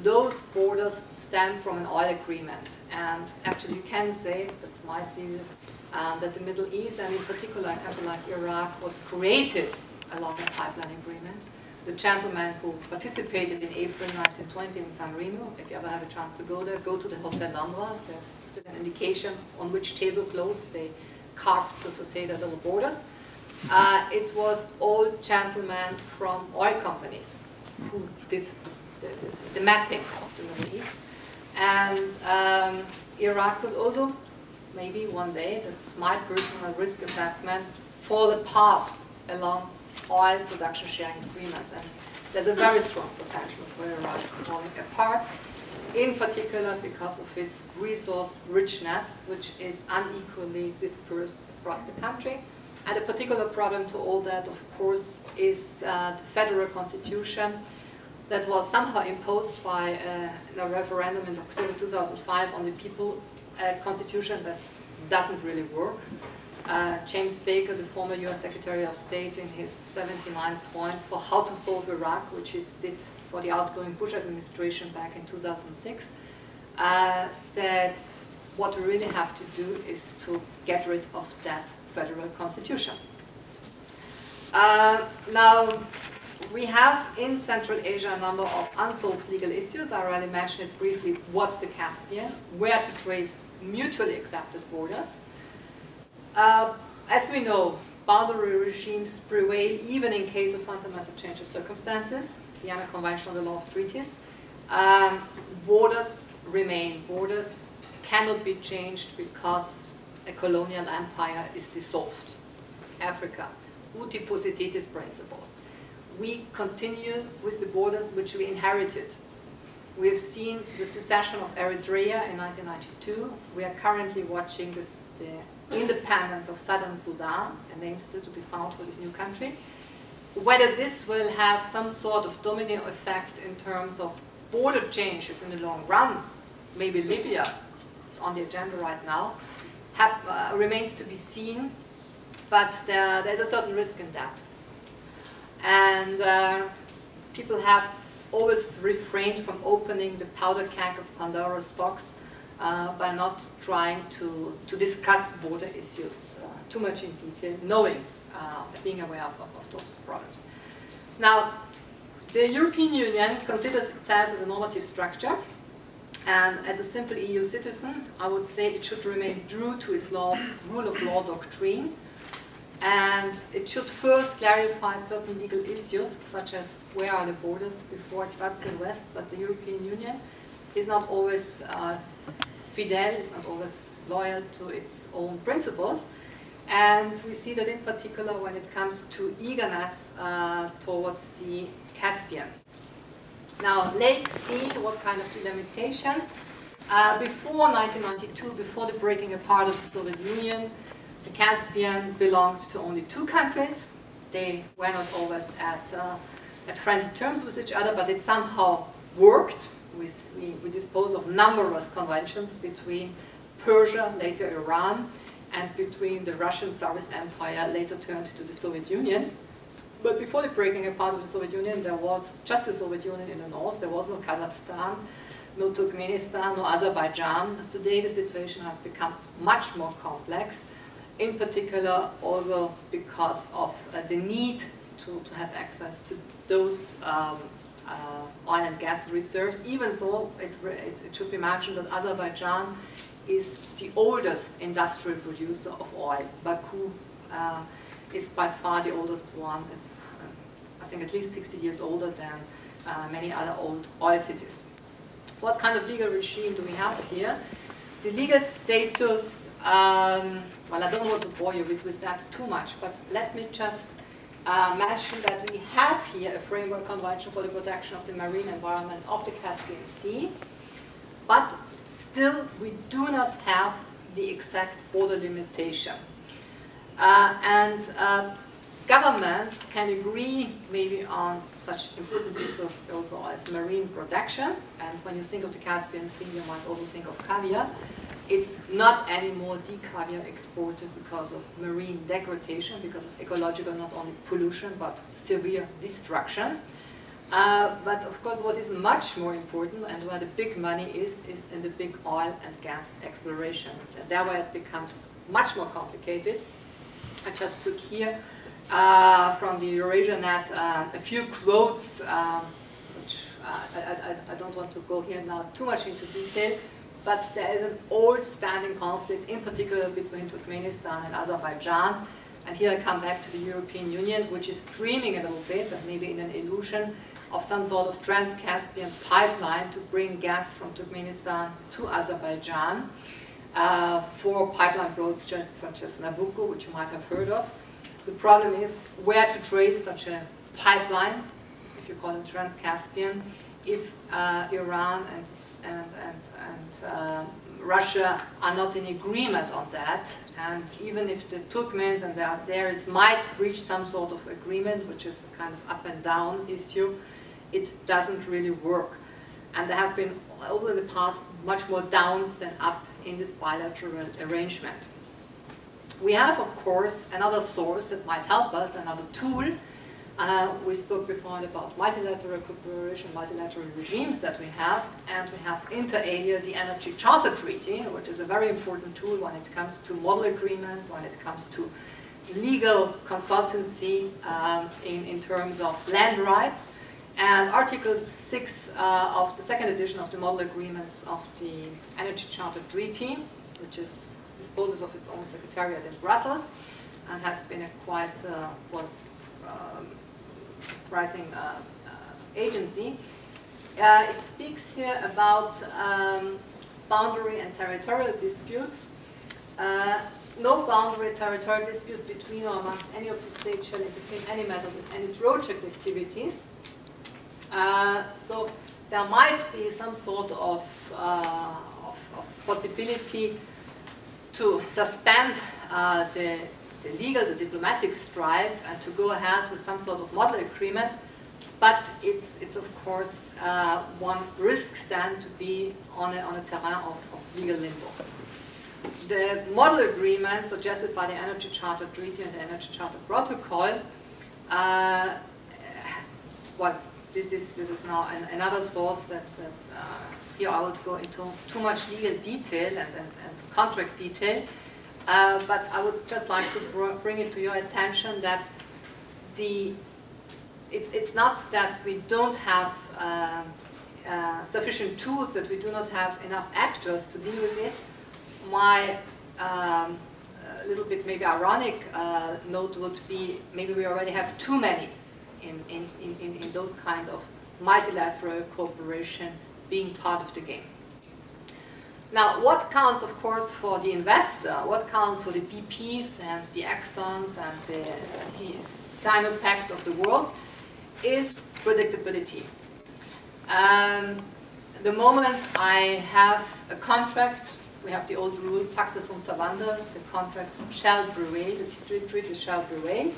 those borders stem from an oil agreement. And actually you can say, that's my thesis, that the Middle East, and in particular a country like Iraq, was created along a pipeline agreement. The gentleman who participated in April 1920 in San Remo, if you ever have a chance to go there, go to the Hotel Landra. There's still an indication on which tablecloths they carved, so to say, the little borders. It was all gentlemen from oil companies who did the mapping of the Middle East. And Iraq could also, maybe one day, that's my personal risk assessment, fall apart along oil production sharing agreements. And there's a very strong potential for Iraq falling apart, in particular because of its resource richness, which is unequally dispersed across the country. And a particular problem to all that, of course, is the federal constitution, that was somehow imposed by a referendum in October 2005 on the people, a constitution that doesn't really work. James Baker, the former US Secretary of State, in his 79 points for how to solve Iraq, which he did for the outgoing Bush administration back in 2006, said what we really have to do is to get rid of that federal constitution. Now, we have in Central Asia a number of unsolved legal issues. I already mentioned it briefly. What's the Caspian? Where to trace mutually accepted borders? As we know, boundary regimes prevail even in case of fundamental change of circumstances, the Vienna Convention on the Law of Treaties. Borders remain. Borders cannot be changed because a colonial empire is dissolved. Africa, uti possidetis principles. We continue with the borders which we inherited. We have seen the secession of Eritrea in 1992. We are currently watching the independence of Southern Sudan, a name still to be found for this new country. Whether this will have some sort of domino effect in terms of border changes in the long run, maybe Libya, on the agenda right now, remains to be seen, but there's a certain risk in that. And people have always refrained from opening the powder keg of Pandora's box by not trying to discuss border issues too much in detail, knowing, being aware of those problems. Now, the European Union considers itself as a normative structure, and as a simple EU citizen, I would say it should remain true to its rule of law doctrine, and it should first clarify certain legal issues, such as where are the borders, before it starts to invest. But the European Union is not always fidel, is not always loyal to its own principles. And we see that in particular when it comes to eagerness towards the Caspian. Now, Lake, Sea, what kind of delimitation? Before 1992, before the breaking apart of the Soviet Union, the Caspian belonged to only two countries. They were not always at friendly terms with each other, but it somehow worked. We dispose of numerous conventions between Persia, later Iran, and between the Russian Tsarist Empire, later turned to the Soviet Union. But before the breaking apart of the Soviet Union, there was just the Soviet Union in the north. There was no Kazakhstan, no Turkmenistan, no Azerbaijan. Today the situation has become much more complex, in particular also because of the need to have access to those oil and gas reserves. Even so, it should be mentioned that Azerbaijan is the oldest industrial producer of oil. Baku is by far the oldest one, I think at least 60 years older than many other old oil cities. What kind of legal regime do we have here? The legal status, well, I don't want to bore you with that too much, but let me just mention that we have here a framework convention for the protection of the marine environment of the Caspian Sea, but still we do not have the exact border limitation. Governments can agree maybe on such important issues also as marine protection, and when you think of the Caspian Sea you might also think of caviar. It's not anymore caviar exported because of marine degradation, because of ecological, not only pollution, but severe destruction. But of course what is much more important and where the big money is in the big oil and gas exploration. There where it becomes much more complicated. I just took here from the EurasiaNet a few quotes, which I don't want to go here now too much into detail, but there is an old standing conflict, in particular between Turkmenistan and Azerbaijan. And here I come back to the European Union, which is dreaming a little bit, and maybe in an illusion, of some sort of trans-Caspian pipeline to bring gas from Turkmenistan to Azerbaijan for pipeline projects such as Nabucco, which you might have heard of. The problem is where to trace such a pipeline, if you call it trans-Caspian, if Iran and Russia are not in agreement on that, and even if the Turkmens and the Azeris might reach some sort of agreement, which is a kind of up and down issue, it doesn't really work. And there have been also in the past much more downs than up in this bilateral arrangement. We have, of course, another source that might help us, another tool. We spoke before about multilateral cooperation, multilateral regimes that we have, and we have inter alia the Energy Charter Treaty, which is a very important tool when it comes to model agreements, when it comes to legal consultancy in terms of land rights. And Article 6 of the second edition of the model agreements of the Energy Charter Treaty, which disposes of its own secretariat in Brussels, and has been a quite rising agency. It speaks here about boundary and territorial disputes. No boundary territorial dispute between or amongst any of the states shall interfere in any matter with any project activities. So there might be some sort of possibility to suspend the legal, the diplomatic strife and to go ahead with some sort of model agreement, but it's of course one risks then to be on a terrain of legal limbo. The model agreement suggested by the Energy Charter Treaty and the Energy Charter Protocol, well, this is now another source that here I would go into too much legal detail and contract detail, but I would just like to bring it to your attention that it's not that we don't have sufficient tools, that we do not have enough actors to deal with it. My little bit maybe ironic note would be maybe we already have too many in those kind of multilateral cooperation being part of the game. Now, what counts, of course, for the investor, what counts for the BPs and the Exxons and the Sinopecs of the world is predictability. The moment I have a contract, we have the old rule, pacta sunt servanda, the contracts shall prevail, the treaties shall prevail.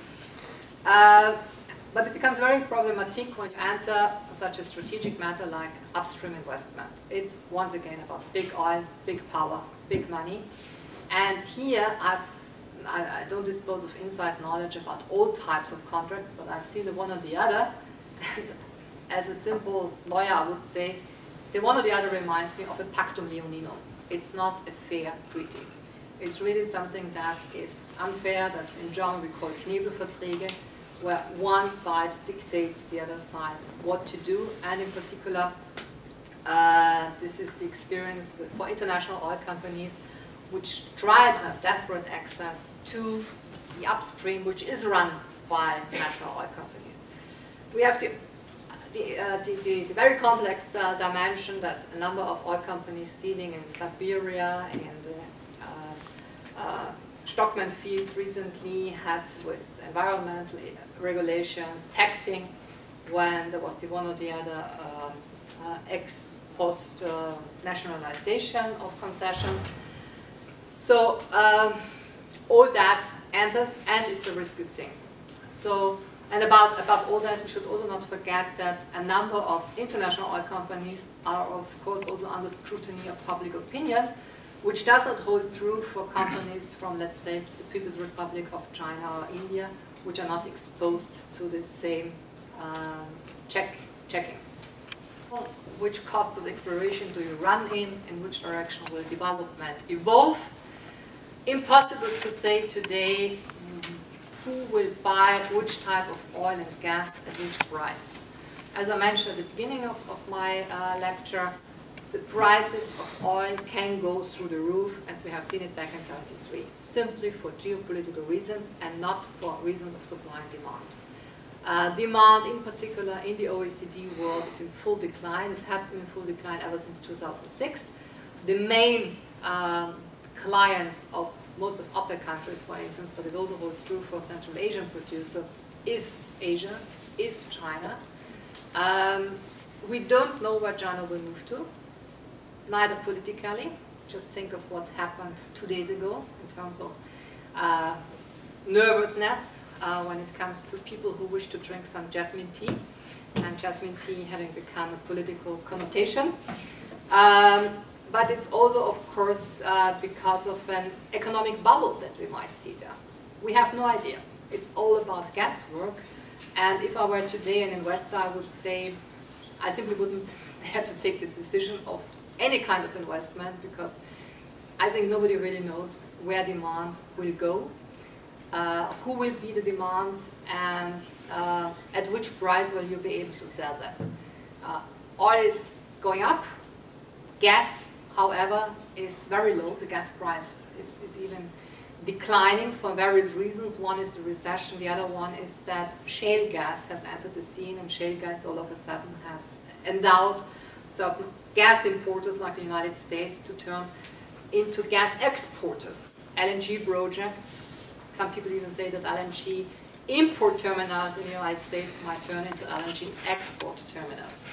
But it becomes very problematic when you enter such a strategic matter like upstream investment. It's once again about big oil, big power, big money. And here I don't dispose of inside knowledge about all types of contracts, but I've seen the one or the other. And as a simple lawyer, I would say the one or the other reminds me of a pactum leonino. It's not a fair treaty. It's really something that is unfair, that in German we call Knebelverträge, where one side dictates the other side what to do, and in particular, this is the experience for international oil companies which try to have desperate access to the upstream, which is run by national oil companies. We have the very complex dimension that a number of oil companies dealing in Siberia and Stockman fields recently had with environmental regulations, taxing, when there was the one or the other ex-post nationalization of concessions. So all that enters, and it's a risky thing. So, and above all that, we should also not forget that a number of international oil companies are, of course, also under scrutiny of public opinion, which does not hold true for companies from, let's say, the People's Republic of China or India, which are not exposed to the same checking. Which costs of exploration do you run in which direction will development evolve? Impossible to say today who will buy which type of oil and gas at which price. As I mentioned at the beginning of my lecture, the prices of oil can go through the roof, as we have seen it back in '73, simply for geopolitical reasons and not for reasons of supply and demand. Demand, in particular in the OECD world, is in full decline. It has been in full decline ever since 2006. The main clients of most of OPEC countries, for instance, but it also holds true for Central Asian producers, is Asia, is China. We don't know where China will move to, neither politically. Just think of what happened 2 days ago in terms of nervousness when it comes to people who wish to drink some jasmine tea. and jasmine tea having become a political connotation. But it's also, of course, because of an economic bubble that we might see there. We have no idea. It's all about guesswork. And if I were today an investor, I would say I simply wouldn't dare to take the decision of any kind of investment, because I think nobody really knows where demand will go, who will be the demand, and at which price will you be able to sell that. Oil is going up. Gas, however, is very low. The gas price is even declining for various reasons. One is the recession, the other one is that shale gas has entered the scene, and shale gas all of a sudden has endowed certain gas importers like the United States to turn into gas exporters. LNG projects, some people even say that LNG import terminals in the United States might turn into LNG export terminals.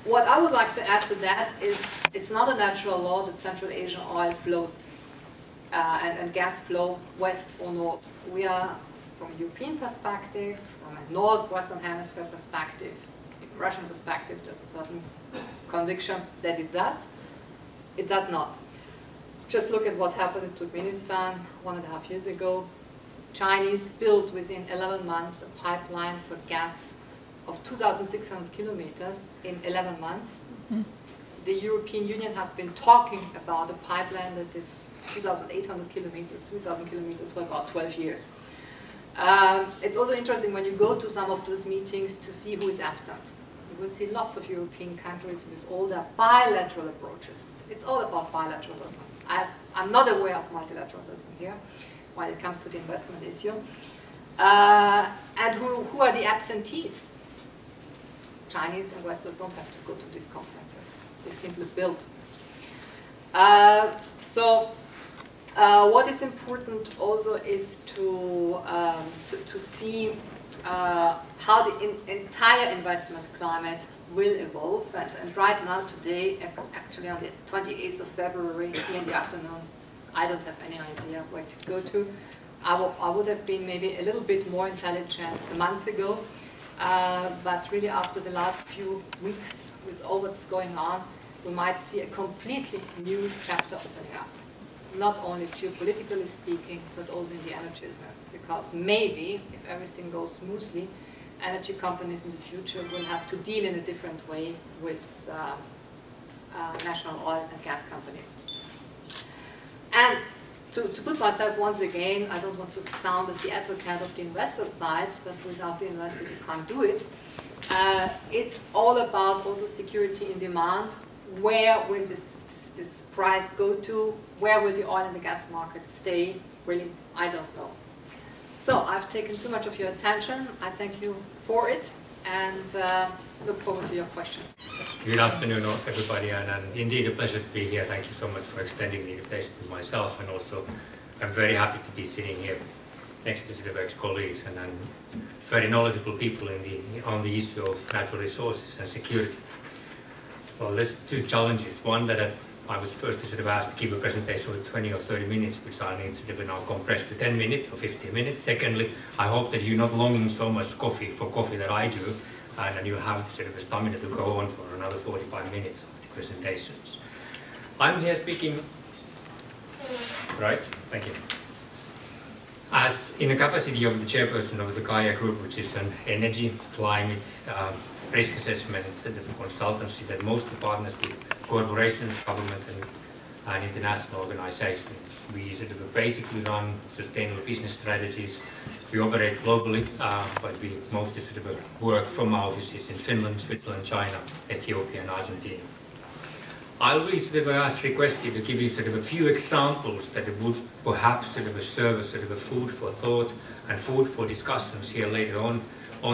What I would like to add to that is it's not a natural law that Central Asian oil flows and gas flow west or north. We are, from a European perspective, from a northwestern hemisphere perspective, a Russian perspective, there's a certain conviction that it does. It does not. Just look at what happened in Turkmenistan 1.5 years ago. Chinese built within 11 months a pipeline for gas of 2,600 kilometers in 11 months. Mm-hmm. The European Union has been talking about a pipeline that is 2,800 kilometers, 3,000 kilometers for about 12 years. It's also interesting when you go to some of those meetings to see who is absent. You will see lots of European countries with all their bilateral approaches. It's all about bilateralism. I'm not aware of multilateralism here when it comes to the investment issue. And who are the absentees? Chinese investors don't have to go to these conferences. They simply build. What is important also is to see how the entire investment climate will evolve. And right now, today, actually on the 28th of February, here in the afternoon, I don't have any idea where to go to. I would have been maybe a little bit more intelligent a month ago. But really after the last few weeks, with all what's going on, we might see a completely new chapter opening up. Not only geopolitically speaking, but also in the energy business. Because maybe, if everything goes smoothly, energy companies in the future will have to deal in a different way with national oil and gas companies. And to put myself once again, I don't want to sound as the advocate of the investor side, but without the investor you can't do it. It's all about also security in demand. Where will this price go to? Where will the oil and the gas market stay? Really, I don't know. So I've taken too much of your attention. I thank you for it, and look forward to your questions. Good afternoon, everybody, and indeed a pleasure to be here. Thank you so much for extending the invitation to myself, and also I'm very happy to be sitting here next to the ex-colleagues and very knowledgeable people on the issue of natural resources and security. Well, there's two challenges. One, that I was first asked to give a presentation with 20 or 30 minutes, which I'll need to now compress to 10 minutes or 15 minutes. Secondly, I hope that you're not longing so much for coffee that I do, and you'll have a stamina to go on for another 45 minutes of the presentations. I'm here speaking, right? Thank you. As in the capacity of the chairperson of the Gaia Group, which is an energy, climate, risk assessment consultancy that mostly partners with corporations, governments, and international organizations. We basically run sustainable business strategies. We operate globally, but we mostly work from our offices in Finland, Switzerland, China, Ethiopia, and Argentina. I'll be requested to give you a few examples that would perhaps serve as food for thought and food for discussions here later on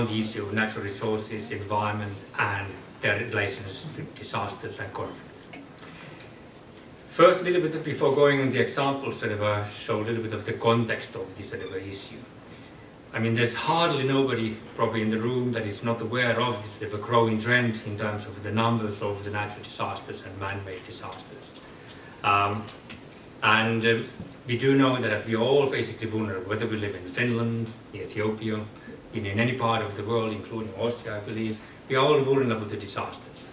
the issue of natural resources, environment, and their relations to disasters and conflicts. First, a little bit before going on the examples, show a little bit of the context of this issue. I mean, there's hardly nobody probably in the room that is not aware of this growing trend in terms of the numbers of the natural disasters and man-made disasters. We do know that we are all basically vulnerable, whether we live in Finland, Ethiopia, in any part of the world, including Austria, I believe, we are all vulnerable to disasters.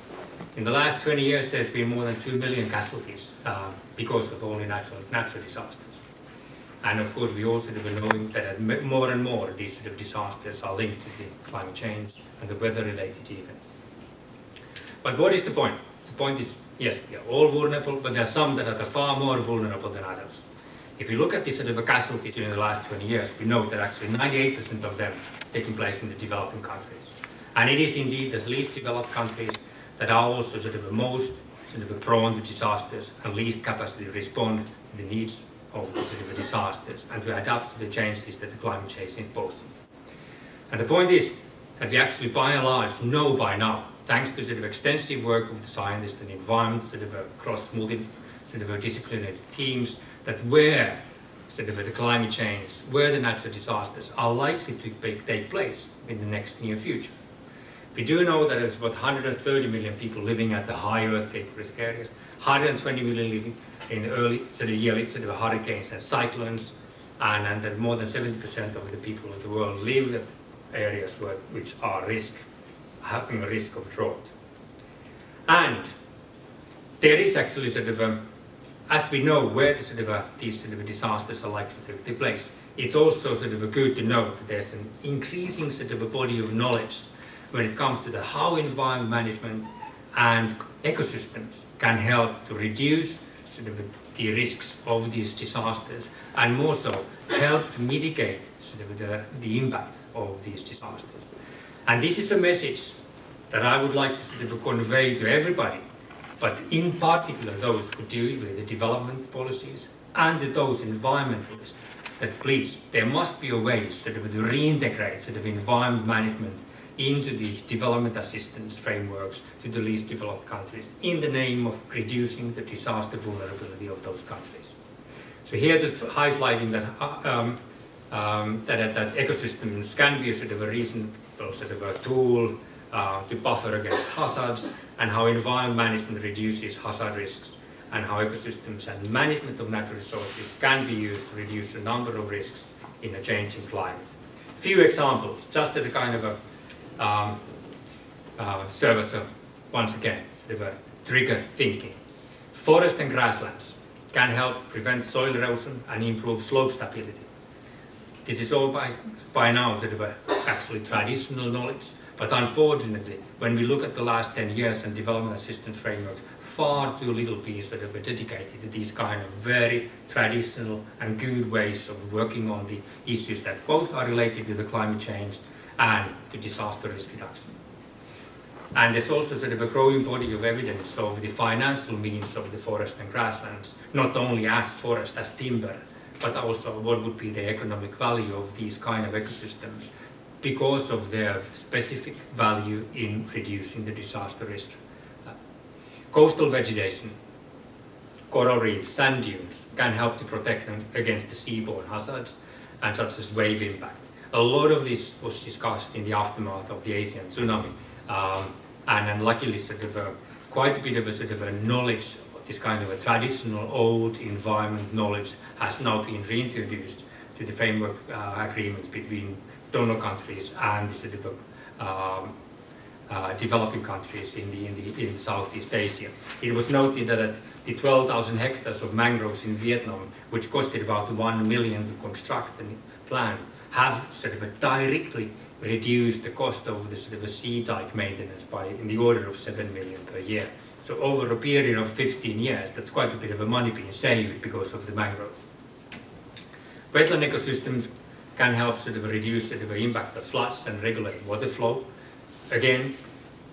In the last 20 years, there's been more than 2 million casualties because of only natural disasters. And of course, we also know that more and more these sort of disasters are linked to the climate change and the weather-related events. But what is the point? The point is, yes, we are all vulnerable, but there are some that are far more vulnerable than others. If you look at this sort of a casualty during the last 20 years, we know that actually 98% of them taking place in the developing countries. And it is indeed the least developed countries that are also sort of the most sort of prone to disasters and least capacity to respond to the needs of the sort of disasters and to adapt to the changes that the climate change is imposing. And the point is that we actually by and large know by now, thanks to sort of extensive work of the scientists and environment sort of across disciplinary teams, that where sort of the climate change, where the natural disasters are likely to take place in the next near future. We do know that there's about 130 million people living at the high earthquake risk areas, 120 million living in the early yearly hurricanes and cyclones, and that more than 70% of the people of the world live at areas which are having a risk of drought. And there is actually as we know where these disasters are likely to take place, it's also good to note that there's an increasing body of knowledge when it comes to how environment management and ecosystems can help to reduce the risks of these disasters and more so help to mitigate the impacts of these disasters. And this is a message that I would like to convey to everybody, but in particular those who deal with the development policies and those environmentalists, that please, there must be a way to reintegrate environment management into the development assistance frameworks to the least developed countries in the name of reducing the disaster vulnerability of those countries. So here just highlighting that ecosystems can be a reasonable a tool to buffer against hazards, and how environment management reduces hazard risks, and how ecosystems and management of natural resources can be used to reduce the number of risks in a changing climate. Few examples, just as a kind of a service once again, trigger thinking. Forest and grasslands can help prevent soil erosion and improve slope stability. This is all by now actually traditional knowledge, but unfortunately, when we look at the last 10 years and development assistance frameworks, far too little is dedicated to these kind of very traditional and good ways of working on the issues that both are related to the climate change and to disaster risk reduction. And there's also a growing body of evidence of the financial means of the forest and grasslands, not only as forest, as timber, but also what would be the economic value of these kind of ecosystems because of their specific value in reducing the disaster risk. Coastal vegetation, coral reefs, sand dunes can help to protect them against the seaborne hazards and such as wave impact. A lot of this was discussed in the aftermath of the Asian tsunami, and luckily quite a bit of a knowledge, this kind of a traditional old environment knowledge has now been reintroduced to the framework agreements between donor countries and the developing countries in Southeast Asia. It was noted that the 12,000 hectares of mangroves in Vietnam, which costed about 1 million to construct and plant, have directly reduced the cost of the sea dike maintenance by in the order of 7 million per year. So over a period of 15 years, that's quite a bit of money being saved because of the mangroves. Wetland ecosystems can help reduce the impact of floods and regulate water flow. Again,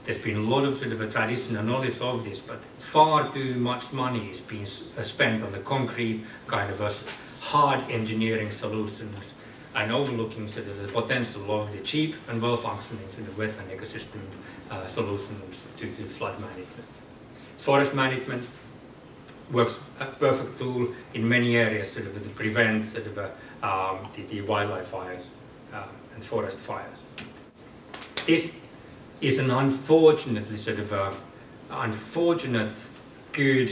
there's been a lot of traditional knowledge of this, but far too much money is being spent on the concrete kind of hard engineering solutions and overlooking the potential of the cheap and well-functioning wetland ecosystem solutions to flood management. Forest management works a perfect tool in many areas to prevent the wildlife fires and forest fires. This is an unfortunately unfortunate, good,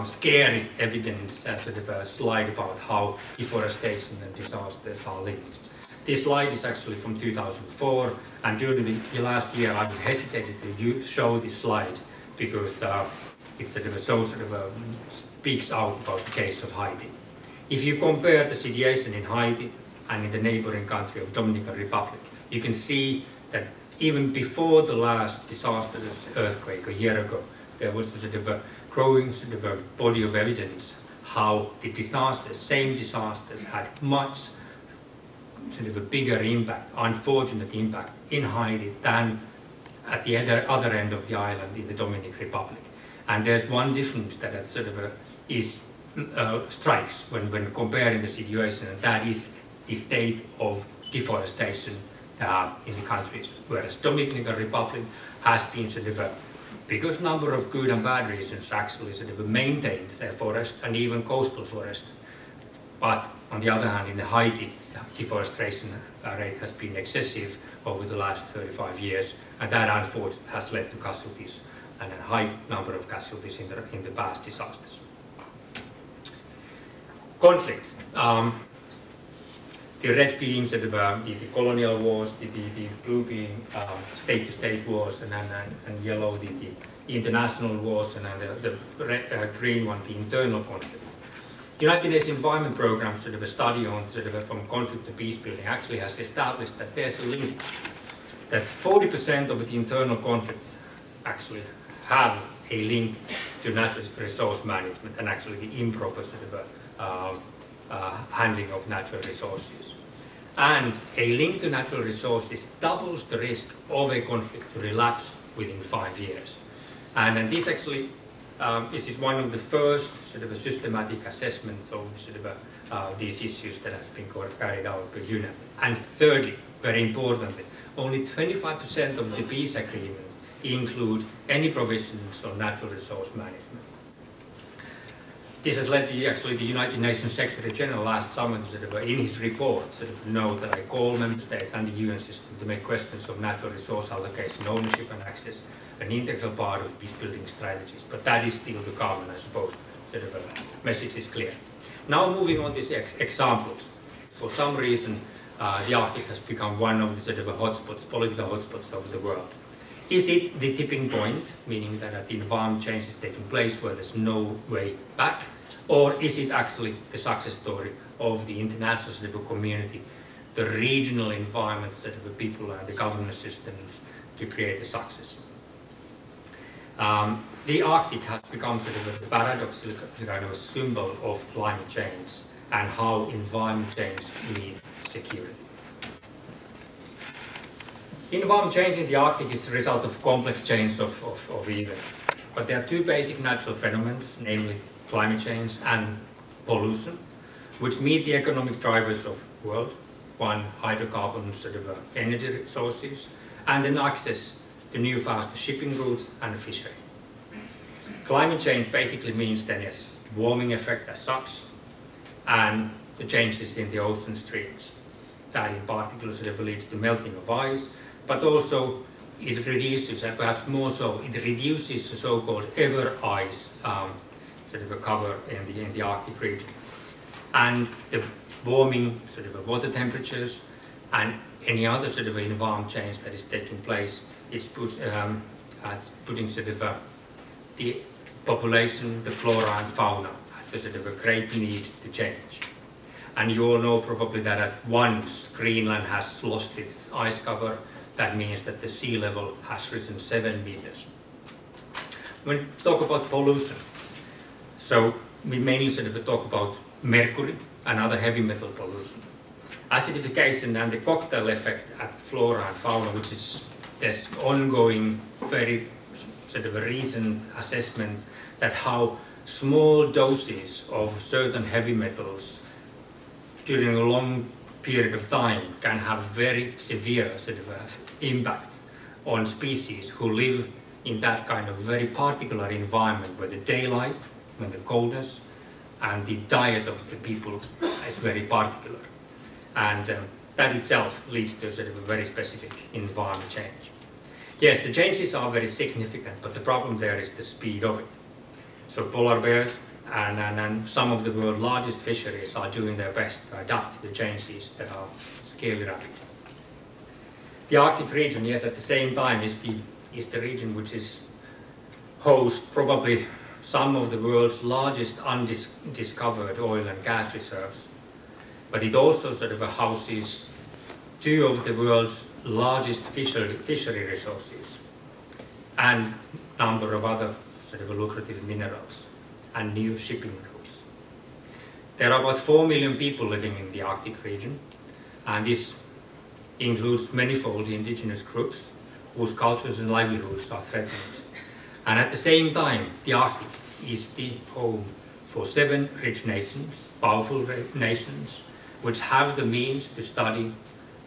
scary evidence, slide about how deforestation and disasters are linked. This slide is actually from 2004, and during the last year I hesitated to show this slide because it speaks out about the case of Haiti. If you compare the situation in Haiti and in the neighboring country of Dominican Republic, you can see that even before the last disastrous earthquake a year ago, there was a growing body of evidence how the disasters, same disasters, had much a bigger impact, unfortunate impact in Haiti than at the other end of the island in the Dominican Republic. And there's one difference that strikes when comparing the situation, and that is the state of deforestation in the countries. Whereas Dominican Republic has been because number of good and bad reasons actually maintained their forests and even coastal forests. But on the other hand, in the Haiti, deforestation rate has been excessive over the last 35 years, and that unfortunately has led to casualties and a high number of casualties in the past disasters. Conflicts. The red being the colonial wars, the blue being state-to-state wars, and yellow the international wars, and the green one the internal conflicts. United Nations Environment Programme a study on from conflict to peace building actually has established that there's a link, that 40% of the internal conflicts actually have a link to natural resource management and actually the improper handling of natural resources. And a link to natural resources doubles the risk of a conflict to relapse within 5 years. And this actually, this is one of the first systematic assessments of these issues that has been carried out by UNEP. And thirdly, very importantly, only 25% of the peace agreements include any provisions on natural resource management. This has led the United Nations Secretary General last summer to in his report note that I call member states and the UN system to make questions of natural resource allocation, ownership and access an integral part of peace building strategies. But that is still to come, and I suppose message is clear. Now moving on to examples. For some reason, the Arctic has become one of the hotspots, political hotspots of the world. Is it the tipping point, meaning that the environment change is taking place where there's no way back? Or is it actually the success story of the international community, the regional environments that the people and the governance systems to create a success? The Arctic has become a paradoxical kind of a symbol of climate change and how environment change leads security. Environment change in the Arctic is the result of complex chains of events. But there are two basic natural phenomena, namely climate change and pollution, which meet the economic drivers of the world. One, hydrocarbon energy resources, and then access to new fast shipping routes and fishery. Climate change basically means then yes, warming effect as such, and the changes in the ocean streams. That in particular leads to melting of ice, but also it reduces, and perhaps more so, it reduces the so-called ever ice cover in the Arctic region. And the warming water temperatures and any other environment change that is taking place, it's putting the population, the flora and fauna at a great need to change. And you all know probably that at once Greenland has lost its ice cover. That means that the sea level has risen 7 meters. When we talk about pollution, so we mainly talk about mercury and other heavy metal pollution. Acidification and the cocktail effect at flora and fauna, which is there's ongoing, very recent assessments that how small doses of certain heavy metals during a long period of time can have very severe impacts on species who live in that kind of very particular environment where the daylight, when the coldness, and the diet of the people is very particular. And that itself leads to a very specific environment change. Yes, the changes are very significant, but the problem there is the speed of it. So polar bears and some of the world's largest fisheries are doing their best to adapt to the changes that are scaling rapidly. The Arctic region, yes, at the same time is the region which is host probably some of the world's largest undiscovered oil and gas reserves, but it also sort of houses two of the world's largest fishery resources and a number of other sort of lucrative minerals and new shipping routes. There are about 4 million people living in the Arctic region, and this includes manifold indigenous groups whose cultures and livelihoods are threatened. And at the same time, the Arctic is the home for 7 rich nations, powerful nations, which have the means to study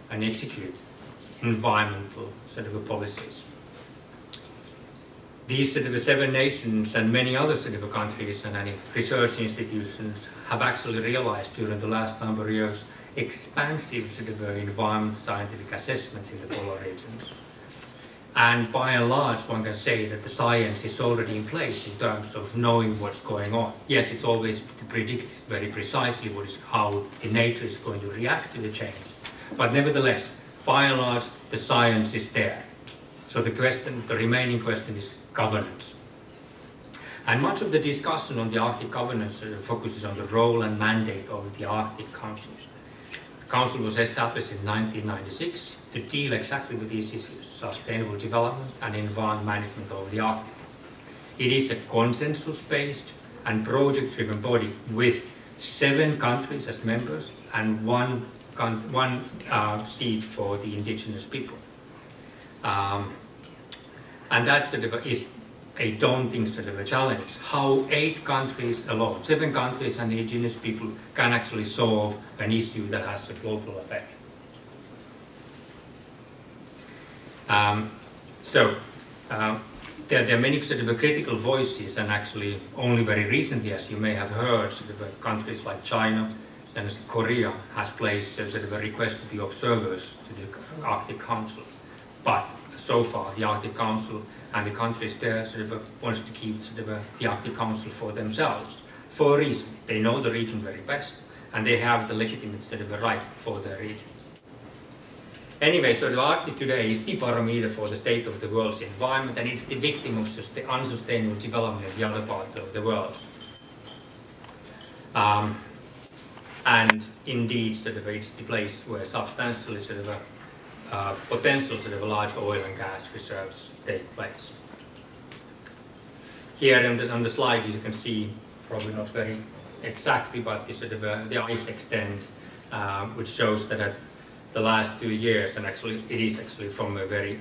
and execute environmental sort of policies. These sort of 7 nations and many other sort of countries and research institutions have actually realized during the last number of years expansive sort of environmental scientific assessments in the polar regions. And by and large, one can say that the science is already in place in terms of knowing what's going on. Yes, it's always to predict very precisely how the nature is going to react to the change. But nevertheless, by and large, the science is there. So the remaining question is governance. And much of the discussion on the Arctic governance focuses on the role and mandate of the Arctic Council. The Council was established in 1996 to deal exactly with these issues, sustainable development and environment management of the Arctic. It is a consensus-based and project-driven body with 7 countries as members and one seat for the indigenous people. And that sort of is a daunting sort of a challenge. How 8 countries alone, 7 countries and indigenous people can actually solve an issue that has a global effect. There are many sort of critical voices, and actually only very recently, as you may have heard, sort of countries like China and Korea has placed sort of a request to be observers to the Arctic Council. But so far, the Arctic Council and the countries there sort of wants to keep sort of the Arctic Council for themselves for a reason. They know the region very best, and they have the legitimate sort of a right for their region. Anyway, so the Arctic today is the barometer for the state of the world's environment, and it's the victim of unsustainable development in the other parts of the world. And indeed, sort of it's the place where substantially sort of potential sort of large oil and gas reserves take place. Here on the slide you can see, probably not very exactly, but the sort of the ice extent, which shows that at the last 2 years, and actually it is actually from a very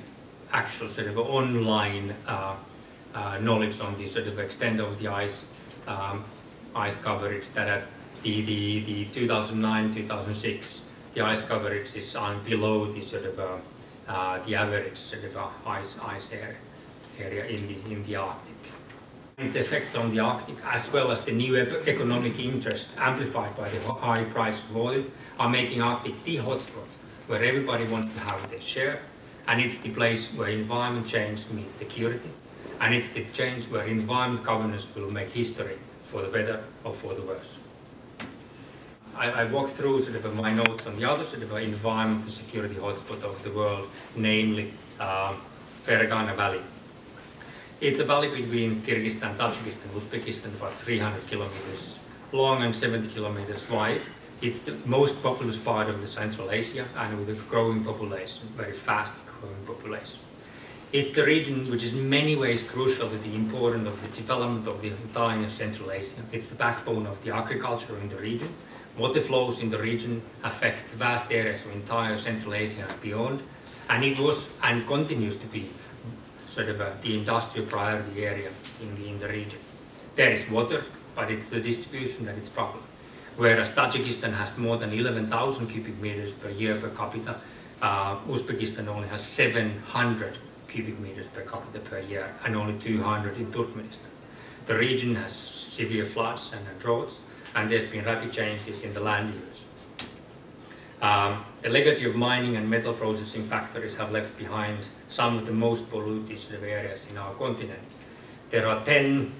actual sort of online knowledge on the sort of extent of the ice coverage, that at the 2009-2006 the ice coverage is below the sort of the average sort of ice area in the Arctic. Its effects on the Arctic, as well as the new economic interest amplified by the high price of oil, are making Arctic the hotspot where everybody wants to have their share, and it's the place where environment change means security, and it's the change where environment governance will make history for the better or for the worse. I walked through sort of my notes on the other sort of environment and security hotspot of the world, namely Fergana Valley. It's a valley between Kyrgyzstan, Tajikistan, Uzbekistan, about 300 kilometers long and 70 kilometers wide. It's the most populous part of the Central Asia, and with a growing population, very fast growing population. It's the region which is in many ways crucial to the importance of the development of the entire Central Asia. It's the backbone of the agriculture in the region. Water flows in the region affect vast areas of entire Central Asia and beyond, and it was and continues to be sort of the industrial priority area in the region. There is water, but it's the distribution that is problem. Whereas Tajikistan has more than 11,000 cubic meters per year per capita, Uzbekistan only has 700 cubic meters per capita per year, and only 200 in Turkmenistan. The region has severe floods and droughts, and there's been rapid changes in the land use. The legacy of mining and metal processing factories have left behind some of the most polluted sort of areas in our continent. There are 10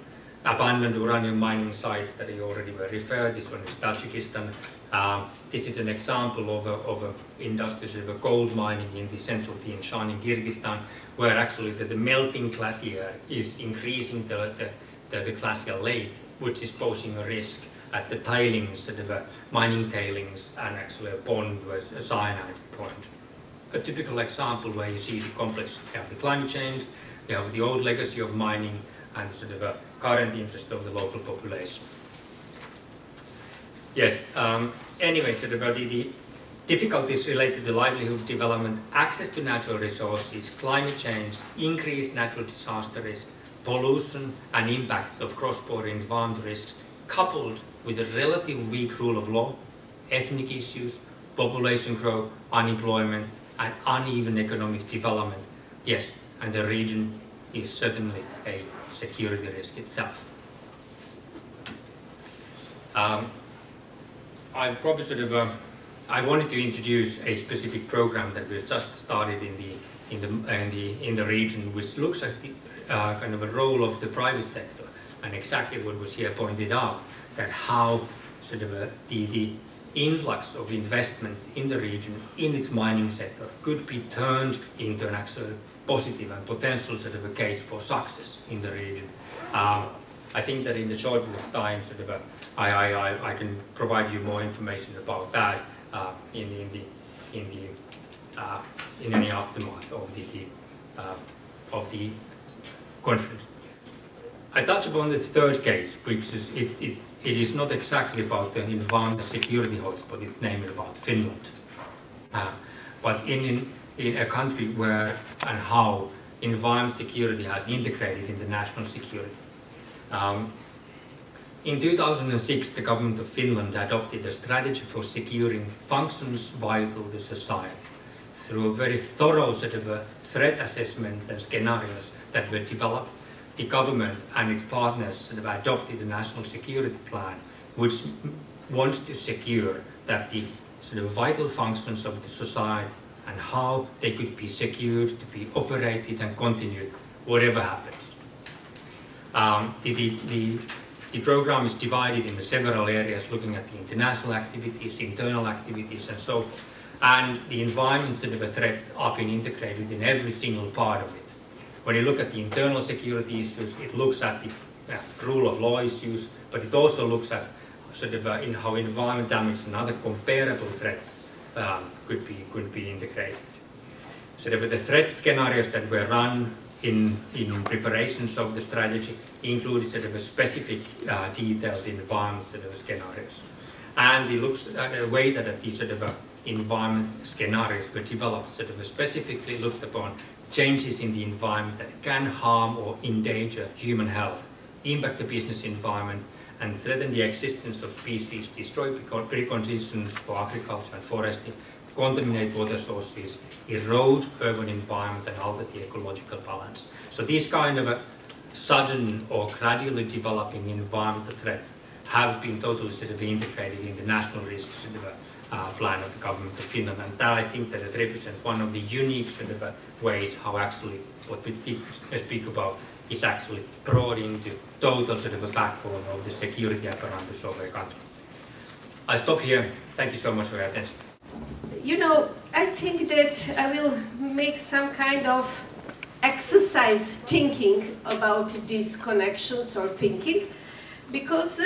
abandoned uranium mining sites that you already were referred. This one is Tajikistan. This is an example of a industry of gold mining in the central Tian Shan in Kyrgyzstan, where actually the melting glacier is increasing the glacial lake, which is posing a risk at the tailings, the mining tailings, and actually a pond was a cyanide pond. A typical example where you see the complex, you have the climate change, you have the old legacy of mining, and sort of a current interest of the local population. Yes, anyway, sort of the difficulties related to livelihood development, access to natural resources, climate change, increased natural disaster risk, pollution and impacts of cross-border environmental risks, coupled with a relatively weak rule of law, ethnic issues, population growth, unemployment, and uneven economic development. Yes, and the region is certainly a security risk itself. I probably sort of I wanted to introduce a specific program that we've just started in the region, which looks at the kind of a role of the private sector, and exactly what was here pointed out, that how sort of the influx of investments in the region in its mining sector could be turned into an actual positive and potential sort of a case for success in the region. I think that in the short bit of time, sort of I can provide you more information about that in any aftermath of the conference. I touch upon the third case, which is it is not exactly about the environmental security hotspot, it's namely about Finland. But in a country where and how environmental security has integrated in the national security. In 2006, the government of Finland adopted a strategy for securing functions vital to society through a very thorough set of threat assessment and scenarios that were developed. The government and its partners sort of adopted a national security plan which wants to secure that the sort of vital functions of the society and how they could be secured, to be operated and continued, whatever happens. The program is divided into several areas, looking at the international activities, internal activities, and so forth. And the environment sort of threats are being integrated in every single part of it. When you look at the internal security issues, it looks at the rule of law issues, but it also looks at sort of in how environment damage and other comparable threats could be integrated. Sort of the threat scenarios that were run in preparations of the strategy included sort of a specific detailed environment sort of scenarios. And it looks at the way that these sort of environment scenarios were developed, sort of specifically looked upon changes in the environment that can harm or endanger human health, impact the business environment, and threaten the existence of species, destroy preconditions for agriculture and foresting, contaminate water sources, erode urban environment, and alter the ecological balance. So these kind of sudden or gradually developing environmental threats have been totally sort of integrated in the national risk sort of plan of the government of Finland, and that I think that it represents one of the unique sort of ways how actually what we speak about is actually brought into total sort of a backbone of the security apparatus of a country. I stop here. Thank you so much for your attention. You know, I think that I will make some kind of exercise thinking about these connections or thinking, because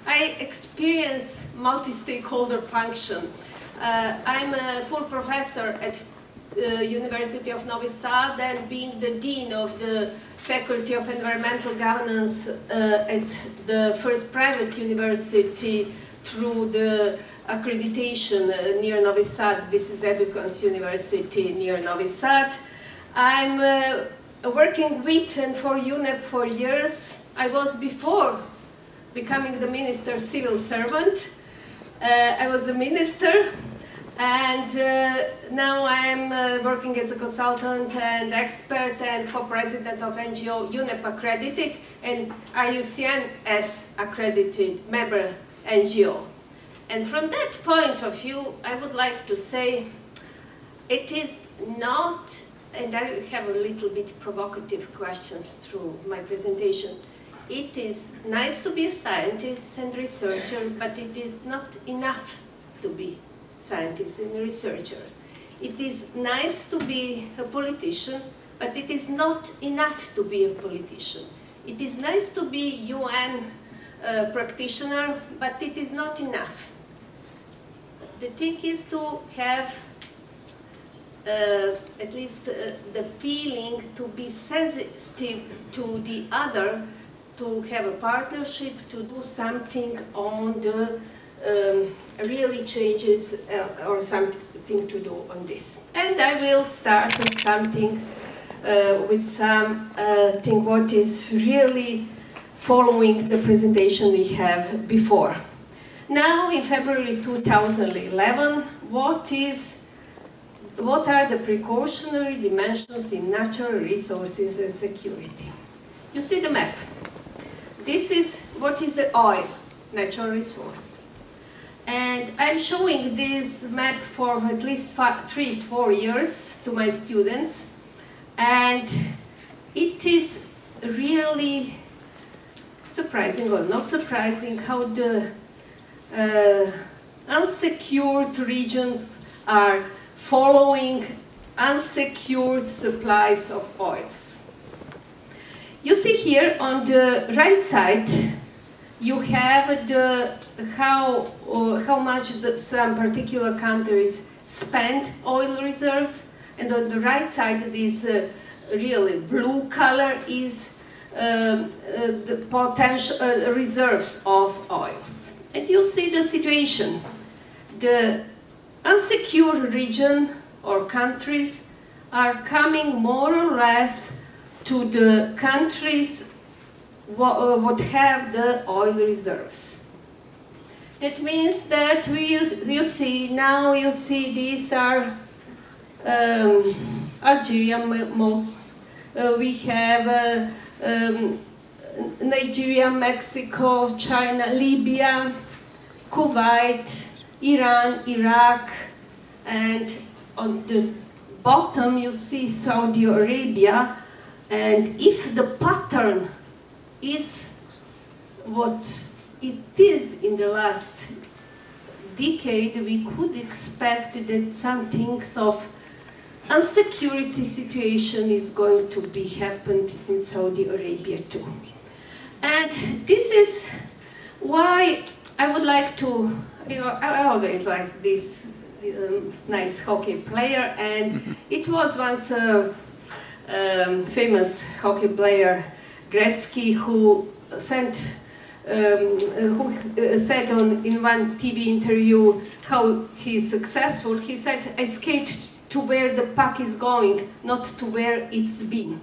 I experience multi-stakeholder function. I'm a full professor at the University of Novi Sad and being the dean of the Faculty of Environmental Governance at the first private university through the accreditation near Novi Sad. This is Educans University near Novi Sad. I'm working with and for UNEP for years. I was before becoming the minister civil servant. I was a minister, and now I'm working as a consultant and expert and co-president of NGO UNEP accredited and IUCN as accredited member NGO. And from that point of view, I would like to say it is not, and I have a little bit provocative questions through my presentation, it is nice to be a scientist and researcher, but it is not enough to be scientists and researchers. It is nice to be a politician, but it is not enough to be a politician. It is nice to be UN practitioner, but it is not enough. The thing is to have at least the feeling to be sensitive to the other, to have a partnership, to do something on the really changes or something to do on this. And I will start with something, thing what is really following the presentation we have before. Now, in February 2011, what are the precautionary dimensions in natural resources and security? You see the map. This is what is the oil, natural resource. And I'm showing this map for at least 3-4 years to my students. And it is really surprising or not surprising how the unsecured regions are following unsecured supplies of oils. You see here on the right side, you have how much some particular countries spend oil reserves, and on the right side, this really blue color is the potential reserves of oils. And you see the situation. The unsecured region or countries are coming more or less to the countries what have the oil reserves. That means that you see these are Algeria most. We have Nigeria, Mexico, China, Libya, Kuwait, Iran, Iraq, and on the bottom you see Saudi Arabia. And if the pattern is what it is in the last decade, we could expect that some things of insecurity situation is going to be happened in Saudi Arabia too. And this is why I would like to, I always like this nice hockey player, and it was once a famous hockey player, Gretzky, who said in one TV interview how he's successful. He said, "I skate to where the puck is going, not to where it's been."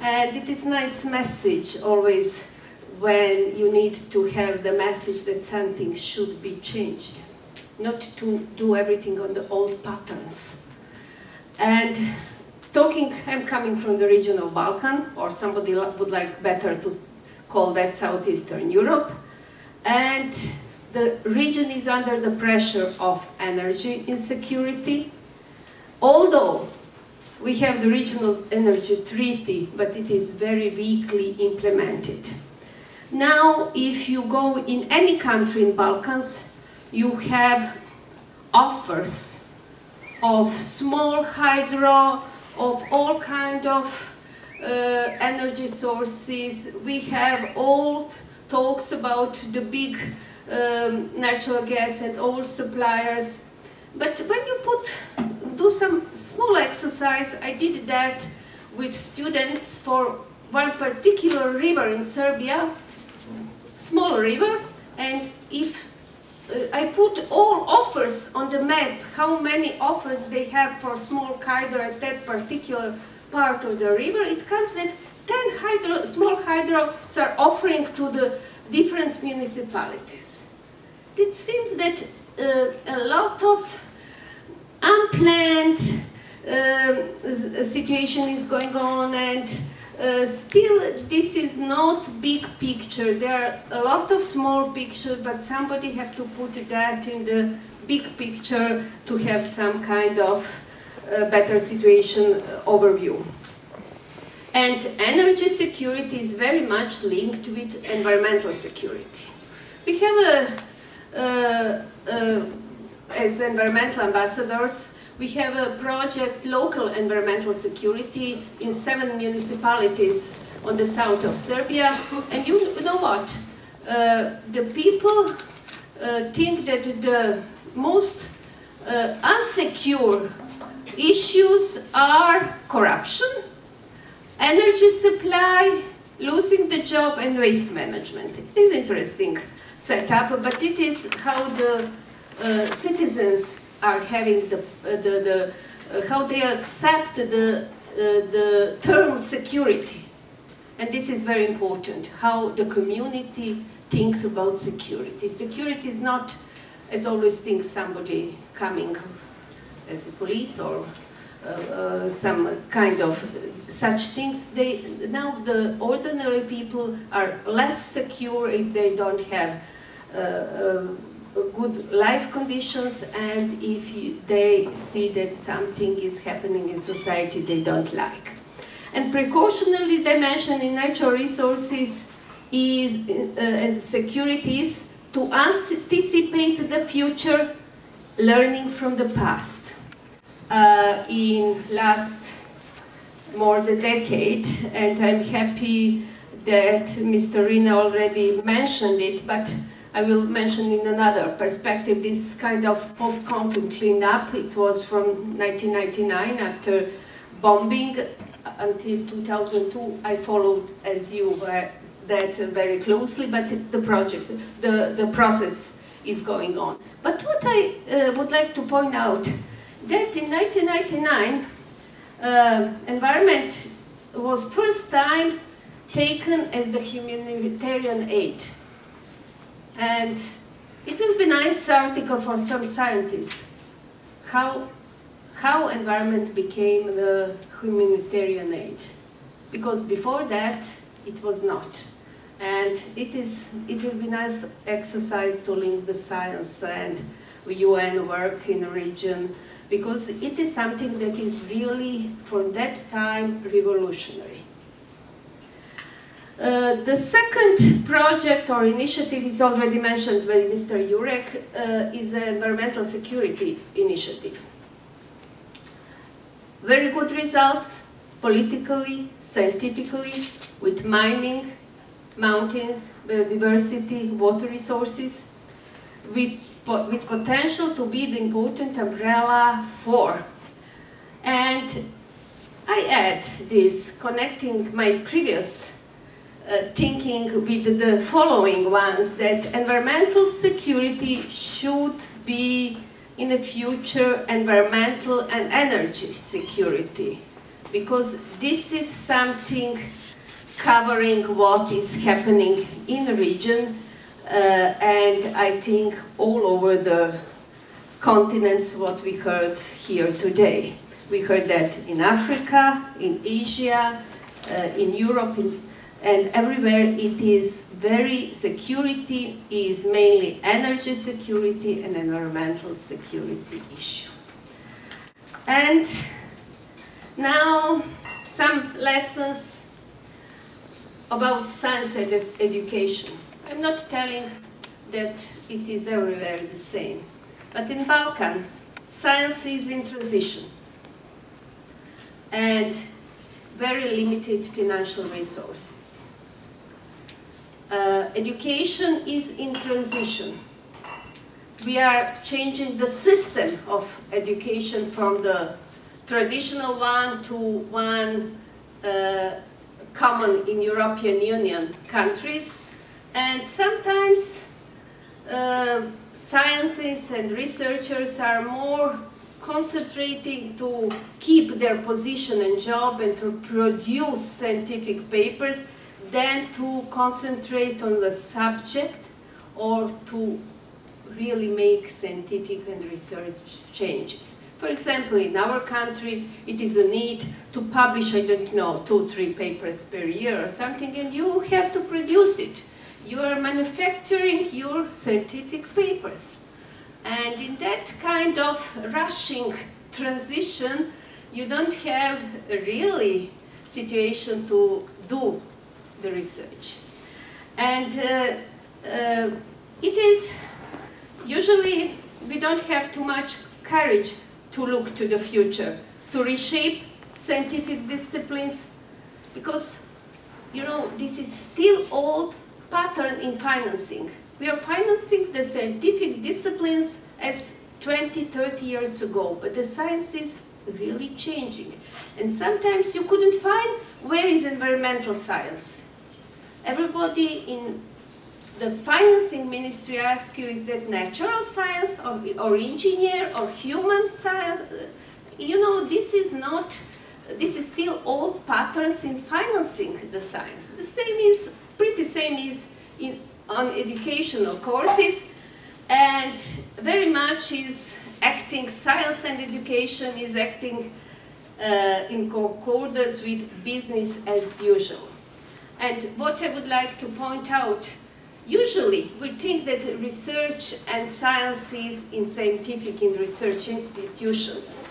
And it is a nice message always when you need to have the message that something should be changed, not to do everything on the old patterns. And I'm coming from the region of Balkan, or somebody would like better to call that Southeastern Europe, and the region is under the pressure of energy insecurity, although we have the Regional Energy Treaty, but it is very weakly implemented. Now, if you go in any country in Balkans, you have offers of small hydro, of all kind of energy sources. We have all talks about the big natural gas and oil suppliers. But when you do some small exercise, I did that with students for one particular river in Serbia, small river, and if I put all offers on the map, how many offers they have for small hydro at that particular part of the river, it comes that 10 small hydros are offering to the different municipalities. It seems that a lot of unplanned situation is going on, and still this is not big picture. There are a lot of small pictures, but somebody have to put that in the big picture to have some kind of better situation overview. And energy security is very much linked with environmental security. We have as environmental ambassadors, we have a project, local environmental security, in 7 municipalities on the south of Serbia. And you know what? The people think that the most unsecure issues are corruption, energy supply, losing the job, and waste management. It is interesting setup, but it is how the citizens are having how they accept the term security. And this is very important, how the community thinks about security. Security is not, as always, thinks somebody coming as a police or some kind of such things. Now the ordinary people are less secure if they don't have good life conditions, and if they see that something is happening in society they don't like. And precautionary dimension in natural resources is, and security is to anticipate the future, learning from the past. In last more than a decade, and I'm happy that Mr. Rina already mentioned it, but I will mention in another perspective this kind of post-conflict cleanup. It was from 1999 after bombing until 2002. I followed, as you were, that very closely, but the process is going on. But what I would like to point out, that in 1999, environment was first time taken as the humanitarian aid. And it will be a nice article for some scientists, how environment became the humanitarian aid. Because before that, it was not. And it will be a nice exercise to link the science and UN work in the region, because it is something that is really, for that time, revolutionary. The second project or initiative is already mentioned by Mr. Jurek, is an environmental security initiative. Very good results, politically, scientifically, with mining, mountains, biodiversity, water resources, with potential to be the important umbrella for. And I add this, connecting my previous thinking with the following ones, that environmental security should be in the future environmental and energy security, because this is something covering what is happening in the region, and I think all over the continents, what we heard here today. We heard that in Africa, in Asia, in Europe, and everywhere it is security is mainly energy security and environmental security issue. And now some lessons about science education. I'm not telling that it is everywhere the same, but in Balkan, science is in transition and very limited financial resources. Education is in transition. We are changing the system of education from the traditional one to one common in European Union countries, and sometimes scientists and researchers are more concentrating to keep their position and job and to produce scientific papers than to concentrate on the subject or to really make scientific and research changes. For example, in our country, it is a need to publish, I don't know, 2-3 papers per year or something, and you have to produce it. You are manufacturing your scientific papers. And in that kind of rushing transition, you don't have really situation to do the research. And it is usually we don't have too much courage to look to the future, to reshape scientific disciplines, because this is still old pattern in financing. We are financing the scientific disciplines as 20, 30 years ago, but the science is really changing. And sometimes you couldn't find where is environmental science. Everybody in the financing ministry asks you, is that natural science or engineer or human science? This is still old patterns in financing the science. The same is on educational courses, and very much is acting, science and education is acting in concordance with business as usual. And what I would like to point out, usually we think that research and science is in scientific and research institutions.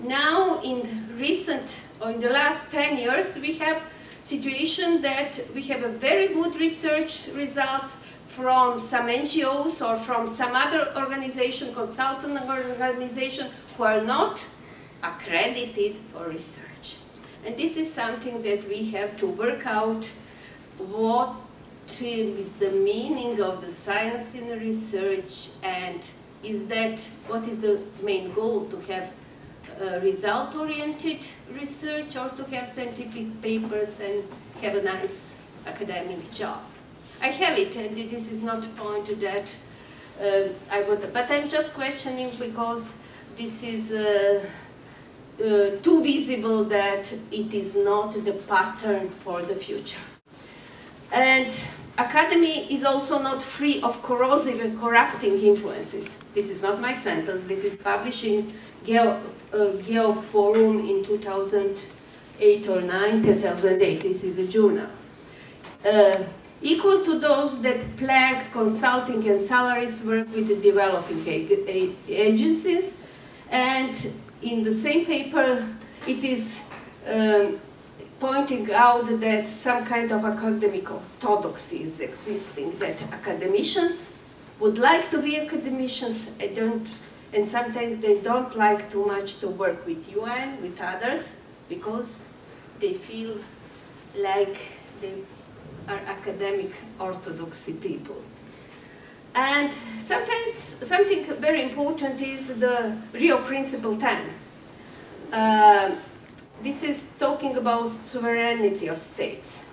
Now in the last 10 years, we have situation that we have a very good research results from some NGOs or from some other organization, consultant organization, who are not accredited for research. And this is something that we have to work out. What is the meaning of the science in research, and what is the main goal, to have result-oriented research or to have scientific papers and have a nice academic job? I have it, and this is not a point that but I'm just questioning because this is too visible that it is not the pattern for the future. And academy is also not free of corrosive and corrupting influences. This is not my sentence, this is published in Geoforum in 2008 or 2008, this is a journal. Equal to those that plague consulting and salaries work with the developing agencies, and in the same paper it is pointing out that some kind of academic orthodoxy is existing, that academicians would like to be academicians and sometimes they don't like too much to work with UN, with others, because they feel like they are academic orthodoxy people. And sometimes something very important is the Rio Principle 10. This is talking about sovereignty of states.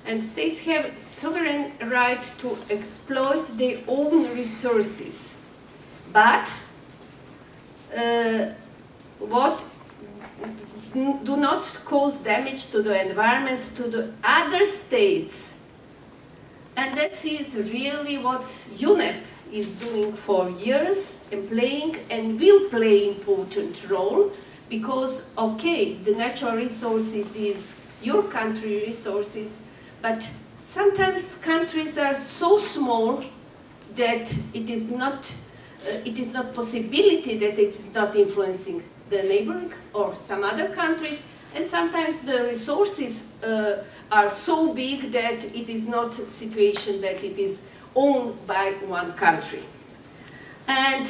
And states have sovereign right to exploit their own resources. But do not cause damage to the environment, to the other states. And that is really what UNEP is doing for years and playing and will play an important role, because, okay, the natural resources is your country resources, but sometimes countries are so small that it is not possibility that it is not influencing the neighboring or some other countries, and sometimes the resources are so big that it is not a situation that it is owned by one country. And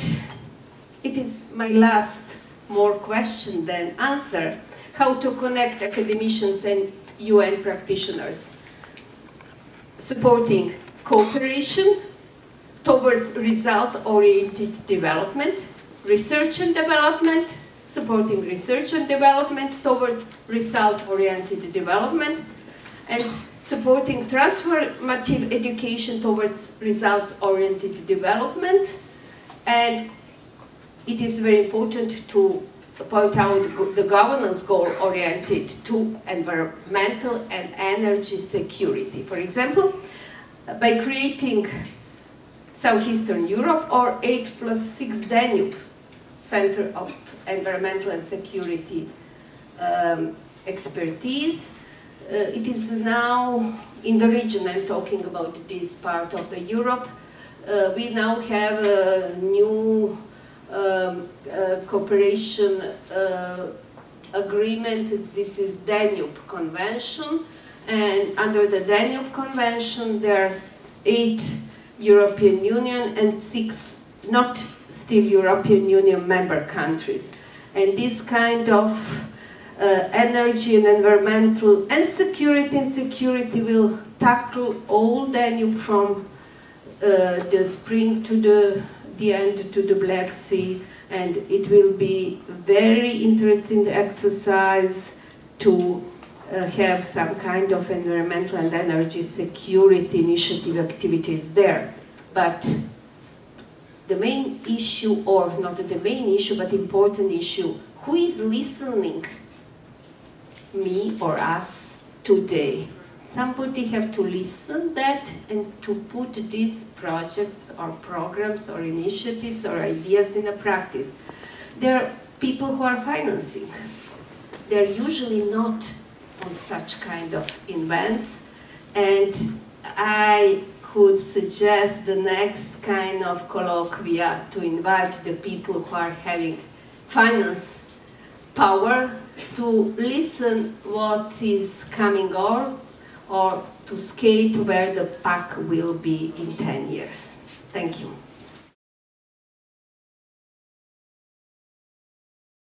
it is my last more question than answer, how to connect academicians and UN practitioners, supporting cooperation towards result-oriented development, research and development, supporting research and development towards result-oriented development, and supporting transformative education towards results-oriented development. And it is very important to point out the governance goal oriented to environmental and energy security. For example, by creating Southeastern Europe or 8+6 Danube Center of Environmental and Security Expertise. It is now in the region, I'm talking about this part of the Europe, we now have a new cooperation agreement. This is Danube Convention, and under the Danube Convention there's 8 European Union and 6 not still European Union member countries. And this kind of energy and environmental and security will tackle all Danube from the spring to the end to the Black Sea, and it will be very interesting exercise to have some kind of environmental and energy security initiative activities there. But the main issue, or not the main issue, but important issue, who is listening, me or us, today? Somebody have to listen that and to put these projects or programs or initiatives or ideas in a practice. There are people who are financing. They're usually not on such kind of events, and I could suggest the next kind of colloquia to invite the people who are having finance power to listen what is coming on, or to skate where the puck will be in 10 years. Thank you.